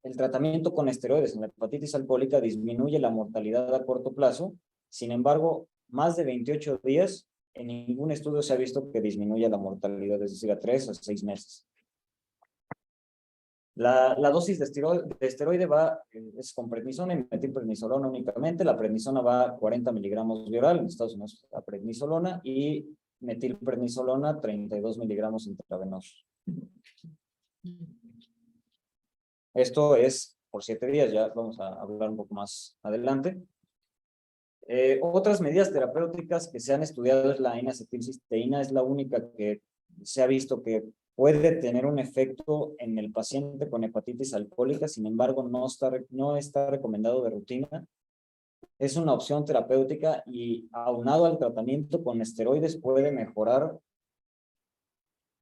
el tratamiento con esteroides en la hepatitis alcohólica disminuye la mortalidad a corto plazo. Sin embargo, más de 28 días, en ningún estudio se ha visto que disminuya la mortalidad, es decir, a 3 a 6 meses. La dosis de esteroide es con prednisona y metilprednisolona únicamente. La prednisona va a 40 miligramos oral, en Estados Unidos la prednisolona, y metilprednisolona 32 miligramos intravenosos. Esto es por 7 días, ya vamos a hablar un poco más adelante. Otras medidas terapéuticas que se han estudiado es la N-acetilcisteína, es la única que se ha visto que puede tener un efecto en el paciente con hepatitis alcohólica, sin embargo, no está recomendado de rutina. Es una opción terapéutica y aunado al tratamiento con esteroides puede mejorar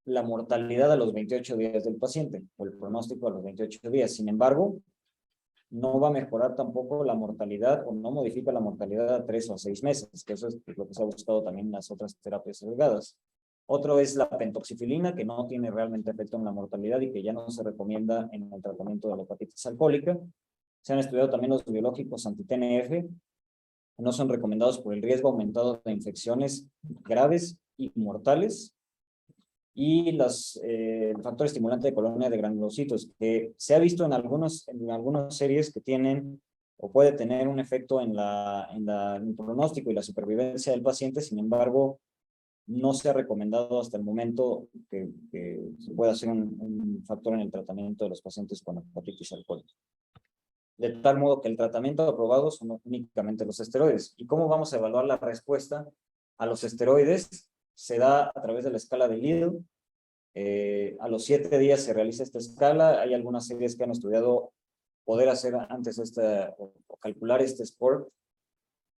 la mortalidad a los 28 días del paciente, o el pronóstico a los 28 días. Sin embargo, no va a mejorar tampoco la mortalidad o no modifica la mortalidad a 3 o 6 meses, que eso es lo que se ha buscado también en las otras terapias agregadas. Otro es la pentoxifilina, que no tiene realmente efecto en la mortalidad y que ya no se recomienda en el tratamiento de la hepatitis alcohólica. Se han estudiado también los biológicos anti-TNF, que no son recomendados por el riesgo aumentado de infecciones graves y mortales. Y el factor estimulante de colonia de granulocitos, que se ha visto en algunas series que tienen o puede tener un efecto en el pronóstico y la supervivencia del paciente. Sin embargo, no se ha recomendado hasta el momento que se pueda ser un factor en el tratamiento de los pacientes con hepatitis alcohólica. De tal modo que el tratamiento aprobado son únicamente los esteroides. ¿Y cómo vamos a evaluar la respuesta a los esteroides? Se da a través de la escala de Lidl. A los 7 días se realiza esta escala. Hay algunas series que han estudiado poder hacer antes o calcular este score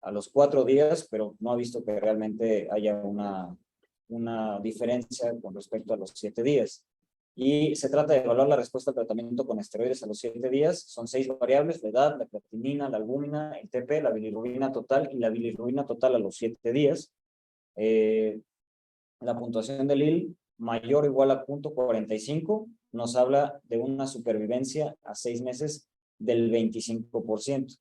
a los 4 días, pero no ha visto que realmente haya una diferencia con respecto a los 7 días. Y se trata de evaluar la respuesta al tratamiento con esteroides a los 7 días. Son 6 variables: la edad, la creatinina, la albúmina, el TP, la bilirrubina total y la bilirrubina total a los 7 días. La puntuación del IL mayor o igual a 0.45 nos habla de una supervivencia a 6 meses del 25%.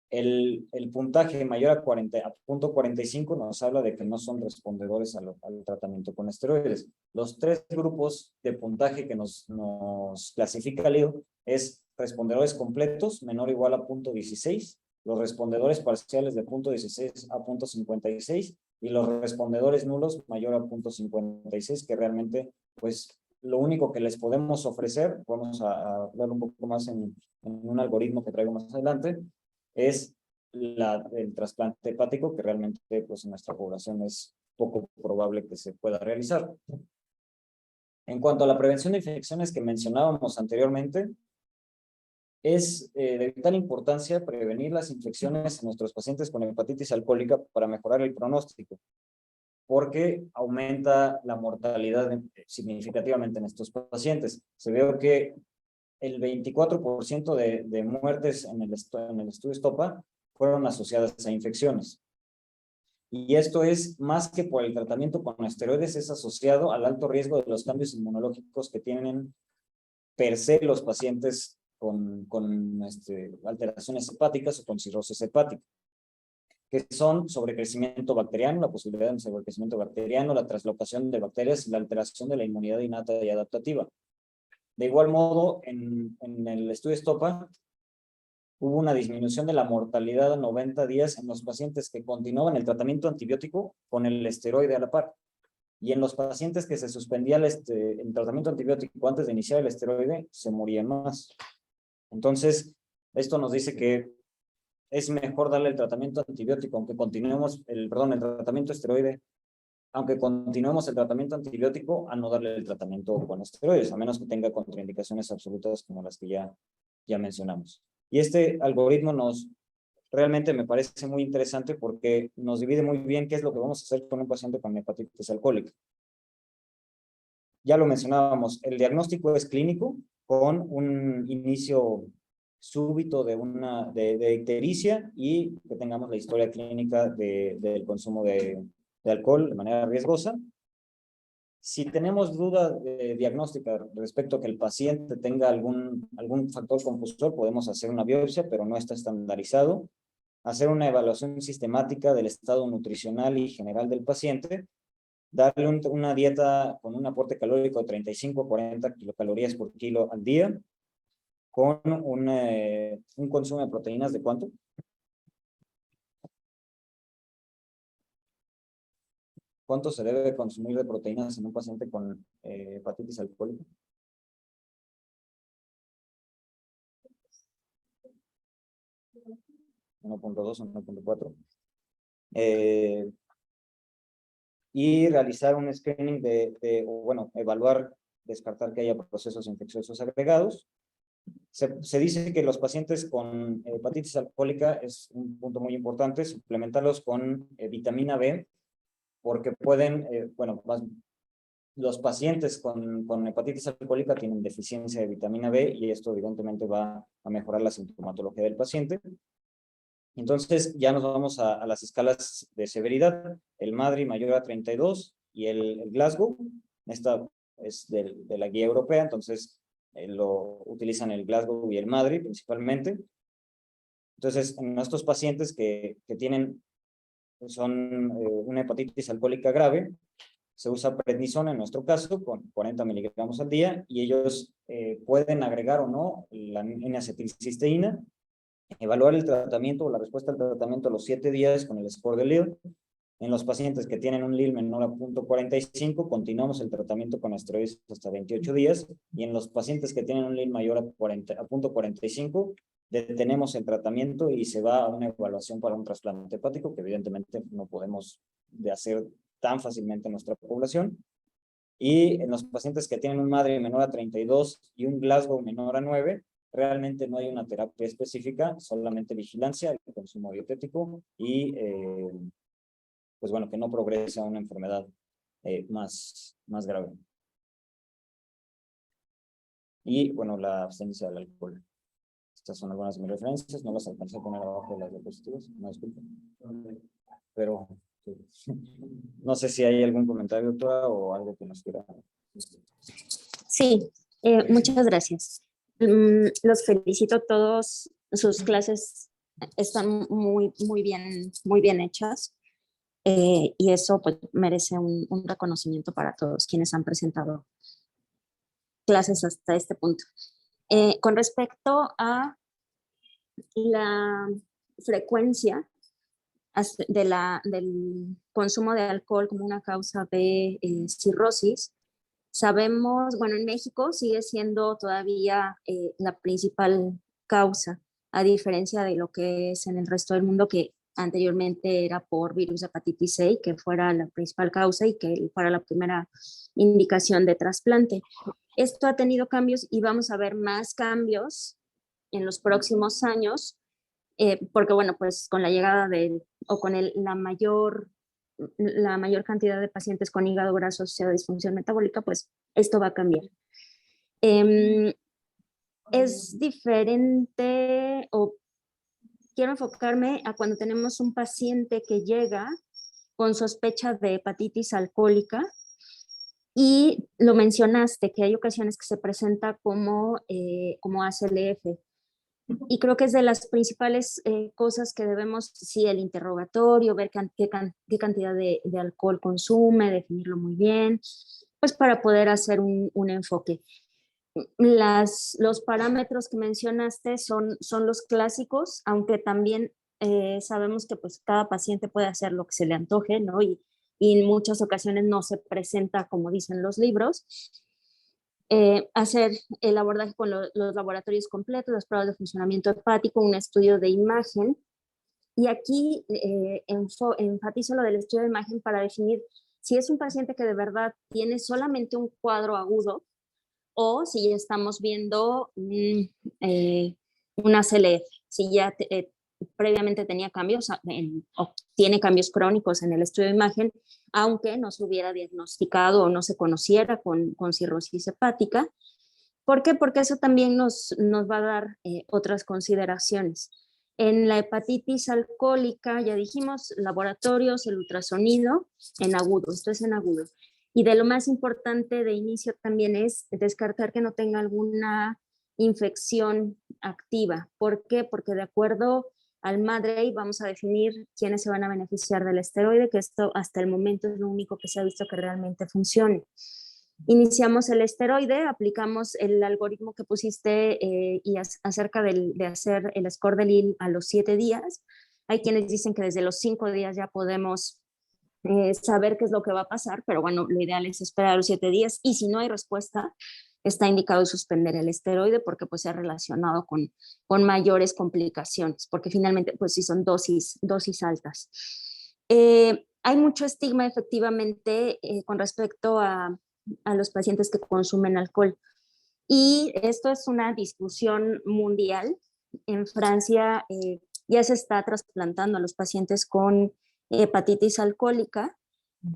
El puntaje mayor a 0.45 nos habla de que no son respondedores al tratamiento con esteroides. Los 3 grupos de puntaje que nos clasifica el IL es respondedores completos, menor o igual a 0.16, los respondedores parciales de 0.16 a 0.56 y los respondedores nulos mayor a 0.56, que realmente, pues, lo único que les podemos ofrecer, vamos a hablar un poco más en un algoritmo que traigo más adelante, es el trasplante hepático, que realmente, pues, en nuestra población es poco probable que se pueda realizar. En cuanto a la prevención de infecciones que mencionábamos anteriormente, es de vital importancia prevenir las infecciones en nuestros pacientes con hepatitis alcohólica para mejorar el pronóstico, porque aumenta la mortalidad significativamente en estos pacientes. Se ve que el 24% de muertes en el estudio STOPA fueron asociadas a infecciones. Y esto es más que por el tratamiento con esteroides, es asociado al alto riesgo de los cambios inmunológicos que tienen per se los pacientes con alteraciones hepáticas o con cirrosis hepática, que son sobrecrecimiento bacteriano, la posibilidad de un sobrecrecimiento bacteriano, la translocación de bacterias y la alteración de la inmunidad innata y adaptativa. De igual modo, en el estudio STOPA, hubo una disminución de la mortalidad a 90 días en los pacientes que continuaban el tratamiento antibiótico con el esteroide a la par. Y en los pacientes que se suspendía el tratamiento antibiótico antes de iniciar el esteroide, se morían más. Entonces, esto nos dice que es mejor darle el tratamiento antibiótico, aunque continuemos, el tratamiento esteroide, aunque continuemos el tratamiento antibiótico, a no darle el tratamiento con esteroides, a menos que tenga contraindicaciones absolutas como las que ya mencionamos. Y este algoritmo realmente me parece muy interesante porque nos divide muy bien qué es lo que vamos a hacer con un paciente con hepatitis alcohólica. Ya lo mencionábamos, el diagnóstico es clínico, con un inicio súbito de ictericia y que tengamos la historia clínica del consumo de alcohol de manera riesgosa. Si tenemos duda diagnóstica respecto a que el paciente tenga algún factor confusor, podemos hacer una biopsia, pero no está estandarizado. Hacer una evaluación sistemática del estado nutricional y general del paciente, darle una dieta con un aporte calórico de 35 a 40 kilocalorías por kilo al día, con un consumo de proteínas de ¿cuánto? ¿Cuánto se debe consumir de proteínas en un paciente con hepatitis alcohólica? ¿1.2 o 1.4? y realizar un screening o bueno, evaluar, descartar que haya procesos infecciosos agregados. Se dice que los pacientes con hepatitis alcohólica, es un punto muy importante, suplementarlos con vitamina B, porque pueden, los pacientes con hepatitis alcohólica tienen deficiencia de vitamina B y esto evidentemente va a mejorar la sintomatología del paciente. Entonces ya nos vamos a las escalas de severidad, el MADRI mayor a 32 y el Glasgow. Esta es de la guía europea, entonces lo utilizan el Glasgow y el MADRI principalmente. Entonces, en estos pacientes que son una hepatitis alcohólica grave, se usa prednisona en nuestro caso con 40 miligramos al día y ellos pueden agregar o no la N-acetilcisteína, evaluar el tratamiento o la respuesta al tratamiento a los 7 días con el score de Lille. En los pacientes que tienen un Lille menor a 0.45, continuamos el tratamiento con esteroides hasta 28 días, y en los pacientes que tienen un Lille mayor a 0.45, detenemos el tratamiento y se va a una evaluación para un trasplante hepático, que evidentemente no podemos hacer tan fácilmente en nuestra población. Y en los pacientes que tienen un MADRI menor a 32 y un Glasgow menor a 9, realmente no hay una terapia específica, solamente vigilancia, el consumo dietético y pues bueno, que no progrese a una enfermedad más grave. Y bueno, la abstenencia del alcohol. Estas son algunas de mis referencias, no las alcancé a poner abajo de las diapositivas, no disculpen. Pero no sé si hay algún comentario, doctora, o algo que nos quiera. Sí, muchas gracias. Los felicito a todos, sus clases están muy bien hechas. Y eso pues merece un reconocimiento para todos quienes han presentado clases hasta este punto. Con respecto a la frecuencia del consumo de alcohol como una causa de cirrosis, sabemos, bueno, en México sigue siendo todavía la principal causa, a diferencia de lo que es en el resto del mundo, que anteriormente era por virus de hepatitis C, que fuera la principal causa y que fuera la primera indicación de trasplante. Esto ha tenido cambios y vamos a ver más cambios en los próximos años, porque bueno, pues con la llegada o con la mayor cantidad de pacientes con hígado graso asociado a disfunción metabólica, pues esto va a cambiar. Es diferente, o quiero enfocarme a cuando tenemos un paciente que llega con sospecha de hepatitis alcohólica, y lo mencionaste, que hay ocasiones que se presenta como ACLF. Y creo que es de las principales cosas que debemos, sí, el interrogatorio, ver qué cantidad de alcohol consume, definirlo muy bien, pues para poder hacer un enfoque. Los parámetros que mencionaste son los clásicos, aunque también sabemos que pues cada paciente puede hacer lo que se le antoje, ¿no? Y en muchas ocasiones no se presenta como dicen los libros. Hacer el abordaje con los laboratorios completos, las pruebas de funcionamiento hepático, un estudio de imagen. Y aquí enfatizo lo del estudio de imagen para definir si es un paciente que de verdad tiene solamente un cuadro agudo o si ya estamos viendo una CLF, si ya previamente tenía cambios o tiene cambios crónicos en el estudio de imagen, aunque no se hubiera diagnosticado o no se conociera con cirrosis hepática. ¿Por qué? Porque eso también nos va a dar otras consideraciones. En la hepatitis alcohólica, ya dijimos, laboratorios, el ultrasonido en agudo, esto es en agudo. Y de lo más importante de inicio también es descartar que no tenga alguna infección activa. ¿Por qué? Porque de acuerdo al MADRI vamos a definir quiénes se van a beneficiar del esteroide, que esto hasta el momento es lo único que se ha visto que realmente funcione. Iniciamos el esteroide, aplicamos el algoritmo que pusiste y acerca de hacer el score de Lille a los 7 días. Hay quienes dicen que desde los 5 días ya podemos saber qué es lo que va a pasar, pero bueno, lo ideal es esperar los 7 días y si no hay respuesta, está indicado suspender el esteroide porque pues se ha relacionado con mayores complicaciones, porque finalmente pues sí son dosis altas. Hay mucho estigma efectivamente con respecto a los pacientes que consumen alcohol. Y esto es una discusión mundial. En Francia ya se está trasplantando a los pacientes con hepatitis alcohólica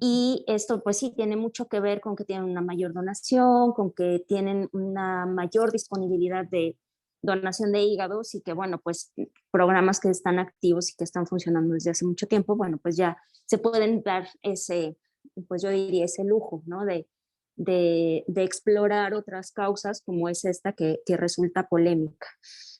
y esto pues sí tiene mucho que ver con que tienen una mayor donación, con que tienen una mayor disponibilidad de donación de hígados y que bueno, pues programas que están activos y que están funcionando desde hace mucho tiempo, bueno, pues ya se pueden dar ese, pues yo diría ese lujo, ¿no? De explorar otras causas como es esta que resulta polémica,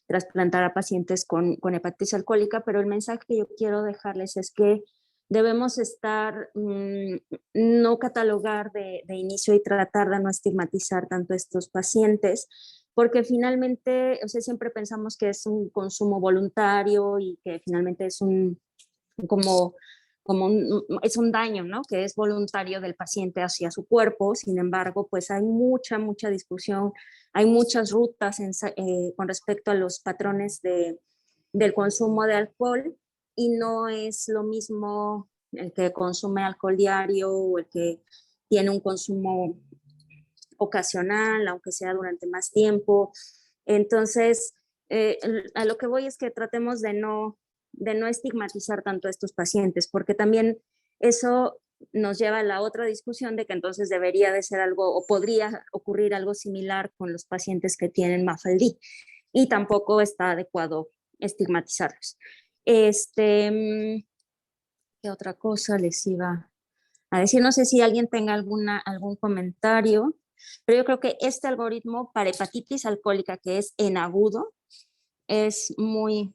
trasplantar a pacientes con hepatitis alcohólica, pero el mensaje que yo quiero dejarles es que debemos estar, no catalogar de inicio y tratar de no estigmatizar tanto a estos pacientes, porque finalmente, o sea, siempre pensamos que es un consumo voluntario y que finalmente es como, es un daño, ¿no? Que es voluntario del paciente hacia su cuerpo. Sin embargo, pues hay mucha discusión, hay muchas rutas con respecto a los patrones del consumo de alcohol y no es lo mismo el que consume alcohol diario o el que tiene un consumo ocasional, aunque sea durante más tiempo. Entonces, a lo que voy es que tratemos de no estigmatizar tanto a estos pacientes, porque también eso nos lleva a la otra discusión de que entonces debería de ser algo o podría ocurrir algo similar con los pacientes que tienen MAFLD y tampoco está adecuado estigmatizarlos. ¿Qué otra cosa les iba a decir? No sé si alguien tenga algún comentario, pero yo creo que este algoritmo para hepatitis alcohólica, que es en agudo, es muy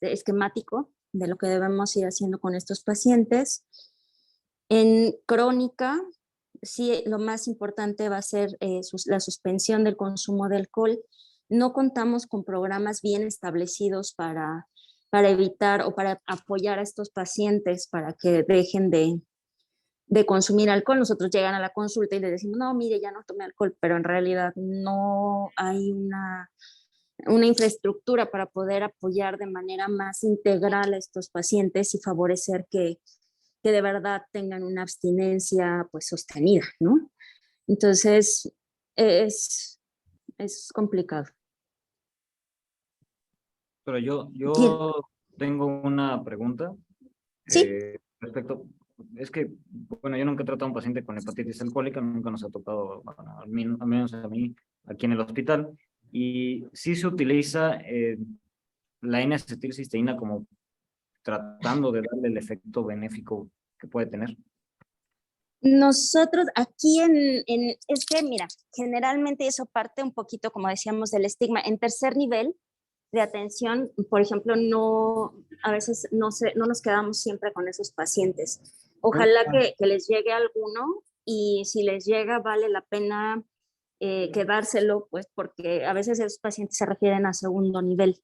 esquemático de lo que debemos ir haciendo con estos pacientes. En crónica, sí, lo más importante va a ser la suspensión del consumo de alcohol. No contamos con programas bien establecidos para evitar o para apoyar a estos pacientes para que dejen de consumir alcohol. Nosotros llegan a la consulta y les decimos, no, mire, ya no tome alcohol, pero en realidad no hay una infraestructura para poder apoyar de manera más integral a estos pacientes y favorecer que de verdad tengan una abstinencia pues sostenida, ¿no? Entonces, es, es complicado. Pero yo, ¿Quién? yo tengo una pregunta Sí, respecto, es que, bueno, yo nunca he tratado a un paciente con hepatitis alcohólica, nunca nos ha tocado, bueno, al menos a mí, aquí en el hospital, y sí se utiliza la N-acetilcisteína como tratando de darle el efecto benéfico que puede tener. nosotros aquí es que mira, generalmente eso parte un poquito, como decíamos, del estigma. En tercer nivel de atención, por ejemplo, a veces no nos quedamos siempre con esos pacientes. Ojalá que les llegue alguno y si les llega vale la pena quedárselo, pues porque a veces esos pacientes se refieren a segundo nivel.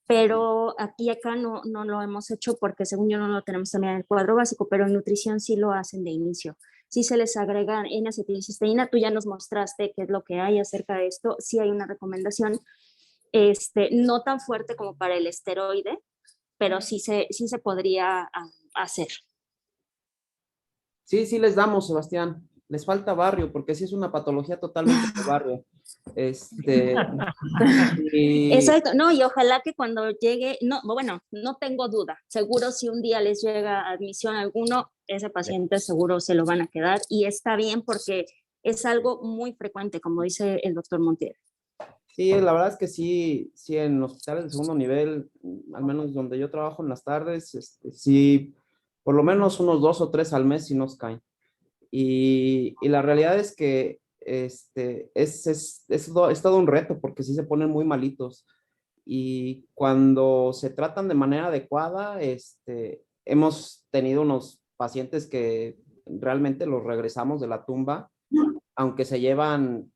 Pero aquí acá no lo hemos hecho porque según yo no lo tenemos también en el cuadro básico, pero en nutrición sí lo hacen de inicio. Sí se les agrega N-acetilcisteína, tú ya nos mostraste qué es lo que hay acerca de esto, sí hay una recomendación, no tan fuerte como para el esteroide, pero sí se podría hacer. Sí, sí les damos, Sebastián. Les falta barrio, porque sí es una patología totalmente de barrio. Y Exacto, no, y ojalá que cuando llegue, no, bueno, no tengo duda, seguro si un día les llega admisión a alguno, ese paciente seguro se lo van a quedar y está bien porque es algo muy frecuente, como dice el doctor Montiel. sí, la verdad es que sí, sí, en hospitales de segundo nivel, al menos donde yo trabajo en las tardes, sí, por lo menos unos 2 o 3 al mes sí nos caen. Y la realidad es que es todo un reto porque sí se ponen muy malitos. Y cuando se tratan de manera adecuada, hemos tenido unos pacientes que realmente los regresamos de la tumba, aunque se llevan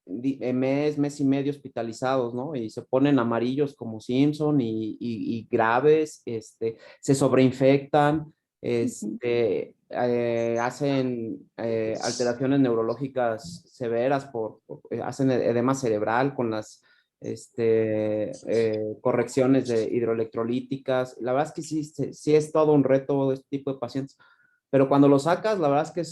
mes y medio hospitalizados, ¿no? Y se ponen amarillos como Simpson y graves, se sobreinfectan, hacen alteraciones neurológicas severas hacen edema cerebral con las correcciones de hidroelectrolíticas. La verdad es que sí es todo un reto este tipo de pacientes, pero cuando lo sacas, la verdad es que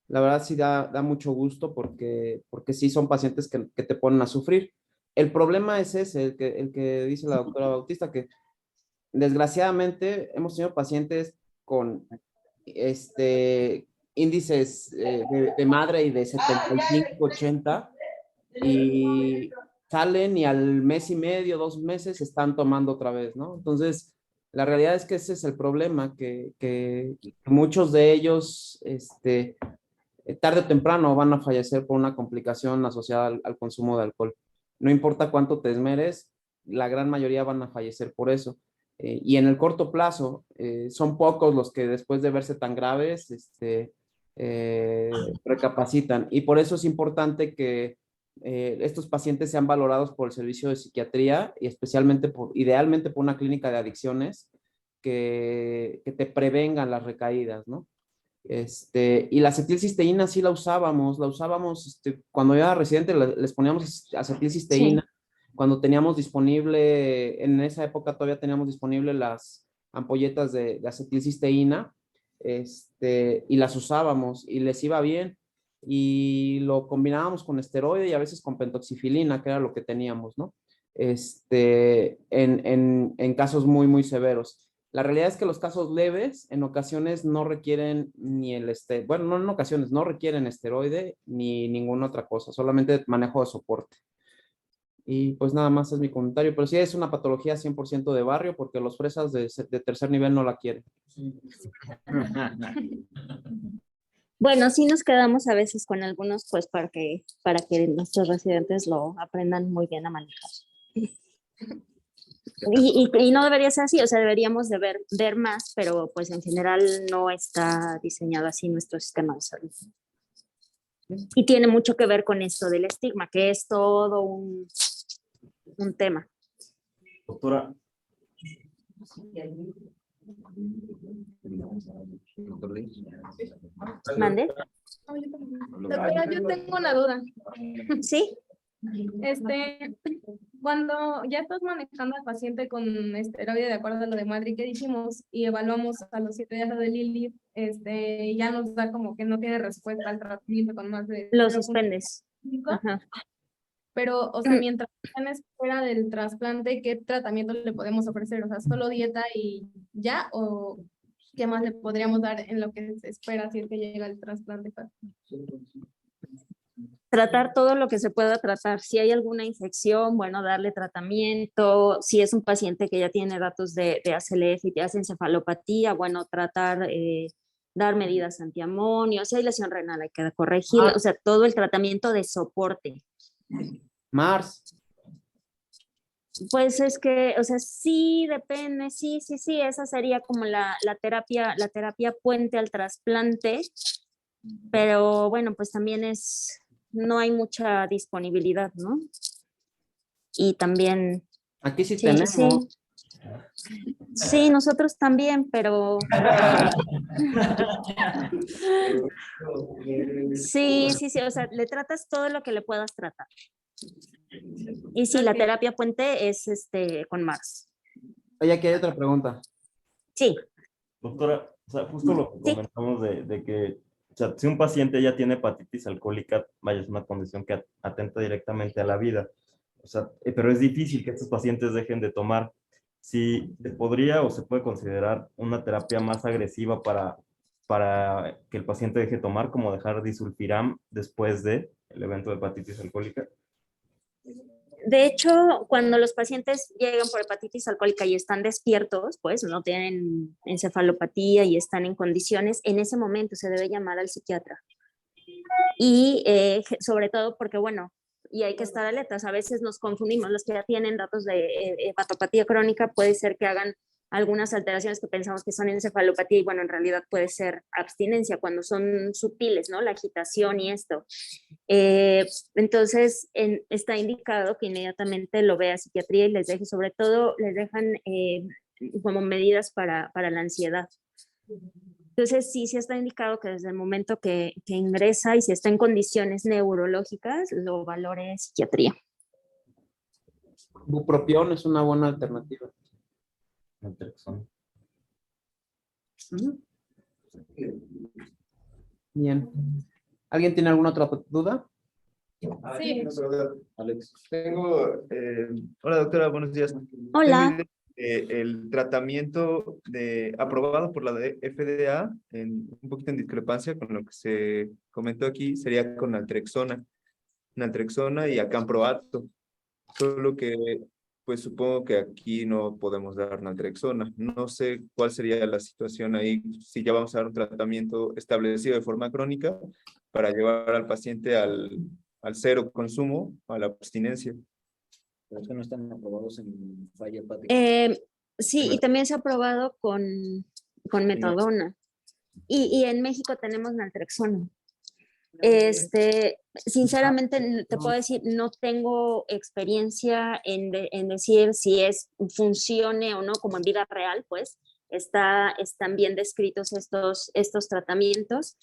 la verdad sí da mucho gusto porque sí son pacientes que te ponen a sufrir. El problema es ese, el que dice la doctora Bautista, que desgraciadamente hemos tenido pacientes con índices de madre y de 75, 80 y salen y al mes y medio, 2 meses están tomando otra vez, ¿no? Entonces, la realidad es que ese es el problema, que muchos de ellos, tarde o temprano van a fallecer por una complicación asociada al consumo de alcohol. No importa cuánto te esmeres, la gran mayoría van a fallecer por eso. Y en el corto plazo, son pocos los que después de verse tan graves, recapacitan. Y por eso es importante que estos pacientes sean valorados por el servicio de psiquiatría y especialmente idealmente por una clínica de adicciones que te prevengan las recaídas, ¿no? Y la acetilcisteína sí la usábamos, cuando yo era residente les poníamos acetilcisteína, cuando teníamos disponible, en esa época todavía teníamos disponible las ampolletas de acetilcisteína, y las usábamos y les iba bien, y lo combinábamos con esteroide y a veces con pentoxifilina, que era lo que teníamos, ¿no? En casos muy, muy severos. La realidad es que los casos leves en ocasiones no requieren bueno, no en ocasiones, no requieren esteroide ni ninguna otra cosa, solamente manejo de soporte. Y pues nada más es mi comentario, pero sí es una patología 100% de barrio porque los fresas de tercer nivel no la quieren. Bueno, sí nos quedamos a veces con algunos, pues para que nuestros residentes lo aprendan muy bien a manejar. Y no debería ser así, o sea, deberíamos de ver más, pero pues en general no está diseñado así nuestro sistema de salud. Y tiene mucho que ver con esto del estigma, que es todo un tema. Doctora. ¿Mande? Doctora, yo tengo una duda. ¿Sí? Cuando ya estás manejando al paciente con esteroide de acuerdo a lo de Madrid que dijimos y evaluamos a los 7 días de Lili, ya nos da como que no tiene respuesta al tratamiento con más de... Lo suspendes. Ajá. Pero, o sea, mientras están en espera del trasplante, ¿qué tratamiento le podemos ofrecer? O sea, ¿solo dieta y ya? ¿O qué más le podríamos dar en lo que se espera si es que llega el trasplante? Tratar todo lo que se pueda tratar. Si hay alguna infección, bueno, darle tratamiento. Si es un paciente que ya tiene datos de ACLF y te hace encefalopatía, bueno, tratar, dar medidas antiamonio. Si hay lesión renal, hay que corregirla. O sea, todo el tratamiento de soporte. Mars. Pues es que, o sea, sí depende, sí, esa sería como la terapia puente al trasplante, pero bueno, pues también no hay mucha disponibilidad, ¿no? Y también... Aquí sí tenemos. Sí, nosotros también, pero... Sí, o sea, le tratas todo lo que le puedas tratar. Y sí, la terapia puente es con Mars. Oye, aquí hay otra pregunta. Sí. Doctora, o sea, justo lo que comentamos de que, o sea, si un paciente ya tiene hepatitis alcohólica, vaya, es una condición que atenta directamente a la vida. O sea, pero es difícil que estos pacientes dejen de tomar. Si se podría o se puede considerar una terapia más agresiva para que el paciente deje de tomar, como dejar disulfiram después del evento de hepatitis alcohólica. De hecho, cuando los pacientes llegan por hepatitis alcohólica y están despiertos, pues no tienen encefalopatía y están en condiciones, en ese momento se debe llamar al psiquiatra. Y sobre todo porque, bueno, y hay que estar alertas, a veces nos confundimos, los que ya tienen datos de hepatopatía crónica puede ser que hagan algunas alteraciones que pensamos que son encefalopatía y bueno, en realidad puede ser abstinencia cuando son sutiles, ¿no? La agitación y esto. Entonces, está indicado que inmediatamente lo vea psiquiatría y les deje, sobre todo, les dejan como medidas para la ansiedad. Entonces, sí está indicado que desde el momento que ingresa y si está en condiciones neurológicas, lo valore psiquiatría. Bupropión es una buena alternativa. Naltrexona. Ujú. Bien. ¿Alguien tiene alguna otra duda? Sí. Alex. Hola doctora, buenos días. Hola. Tengo el tratamiento aprobado por la FDA, un poquito en discrepancia con lo que se comentó aquí, sería con naltrexona y acamproato. Solo que, pues supongo que aquí no podemos dar naltrexona. No sé cuál sería la situación ahí, si ya vamos a dar un tratamiento establecido de forma crónica para llevar al paciente al cero consumo, a la abstinencia. Pero es que no están aprobados en falla hepática. Sí, y también se ha probado con metadona. Y en México tenemos naltrexona. Sinceramente, te puedo decir, no tengo experiencia en decir si funcione o no, como en vida real, pues, están bien descritos estos tratamientos.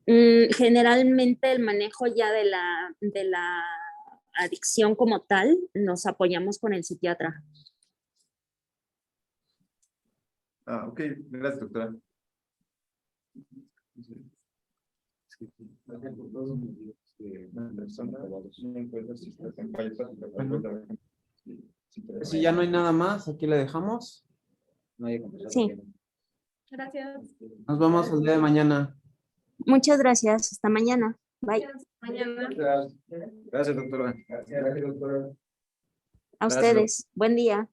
Generalmente el manejo ya de la adicción como tal, nos apoyamos con el psiquiatra. Ok, gracias doctora. Si ya no hay nada más, aquí le dejamos. No hay que compensar. Sí. Gracias. Nos vemos el día de mañana. Muchas gracias. Hasta mañana. Bye. Mañana. Gracias, doctora. A ustedes. Buen día.